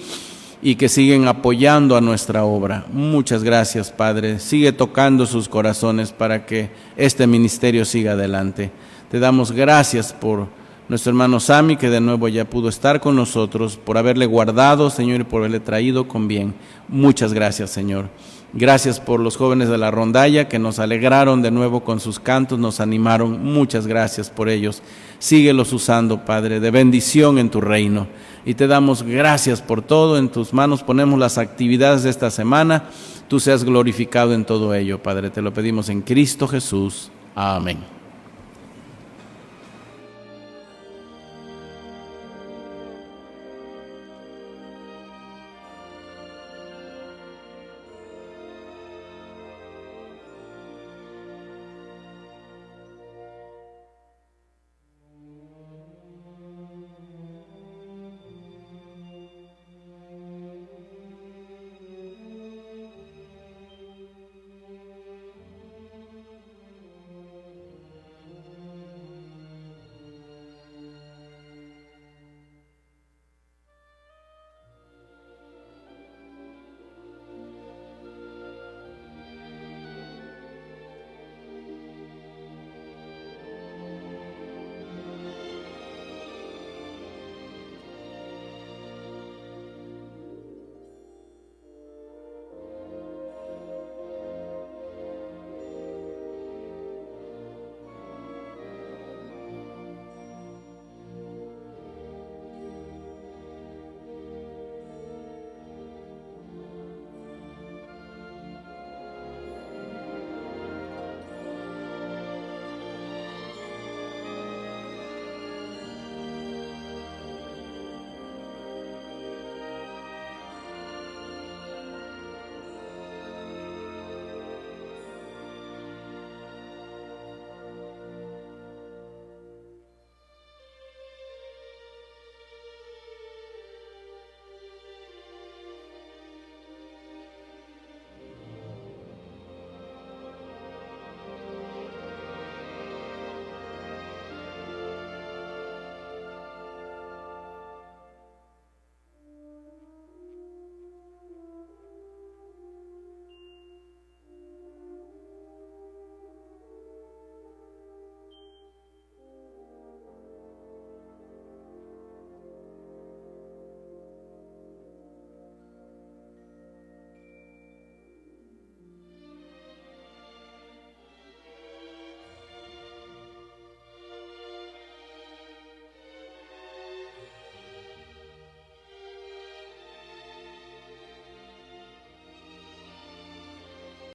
E: y que siguen apoyando a nuestra obra. Muchas gracias, Padre. Sigue tocando sus corazones para que este ministerio siga adelante. Te damos gracias por nuestro hermano Sammy, que de nuevo ya pudo estar con nosotros, por haberle guardado, Señor, y por haberle traído con bien. Muchas gracias, Señor. Gracias por los jóvenes de la rondalla que nos alegraron de nuevo con sus cantos, nos animaron. Muchas gracias por ellos. Síguelos usando, Padre, de bendición en tu reino. Y te damos gracias por todo. En tus manos ponemos las actividades de esta semana. Tú seas glorificado en todo ello, Padre. Te lo pedimos en Cristo Jesús. Amén.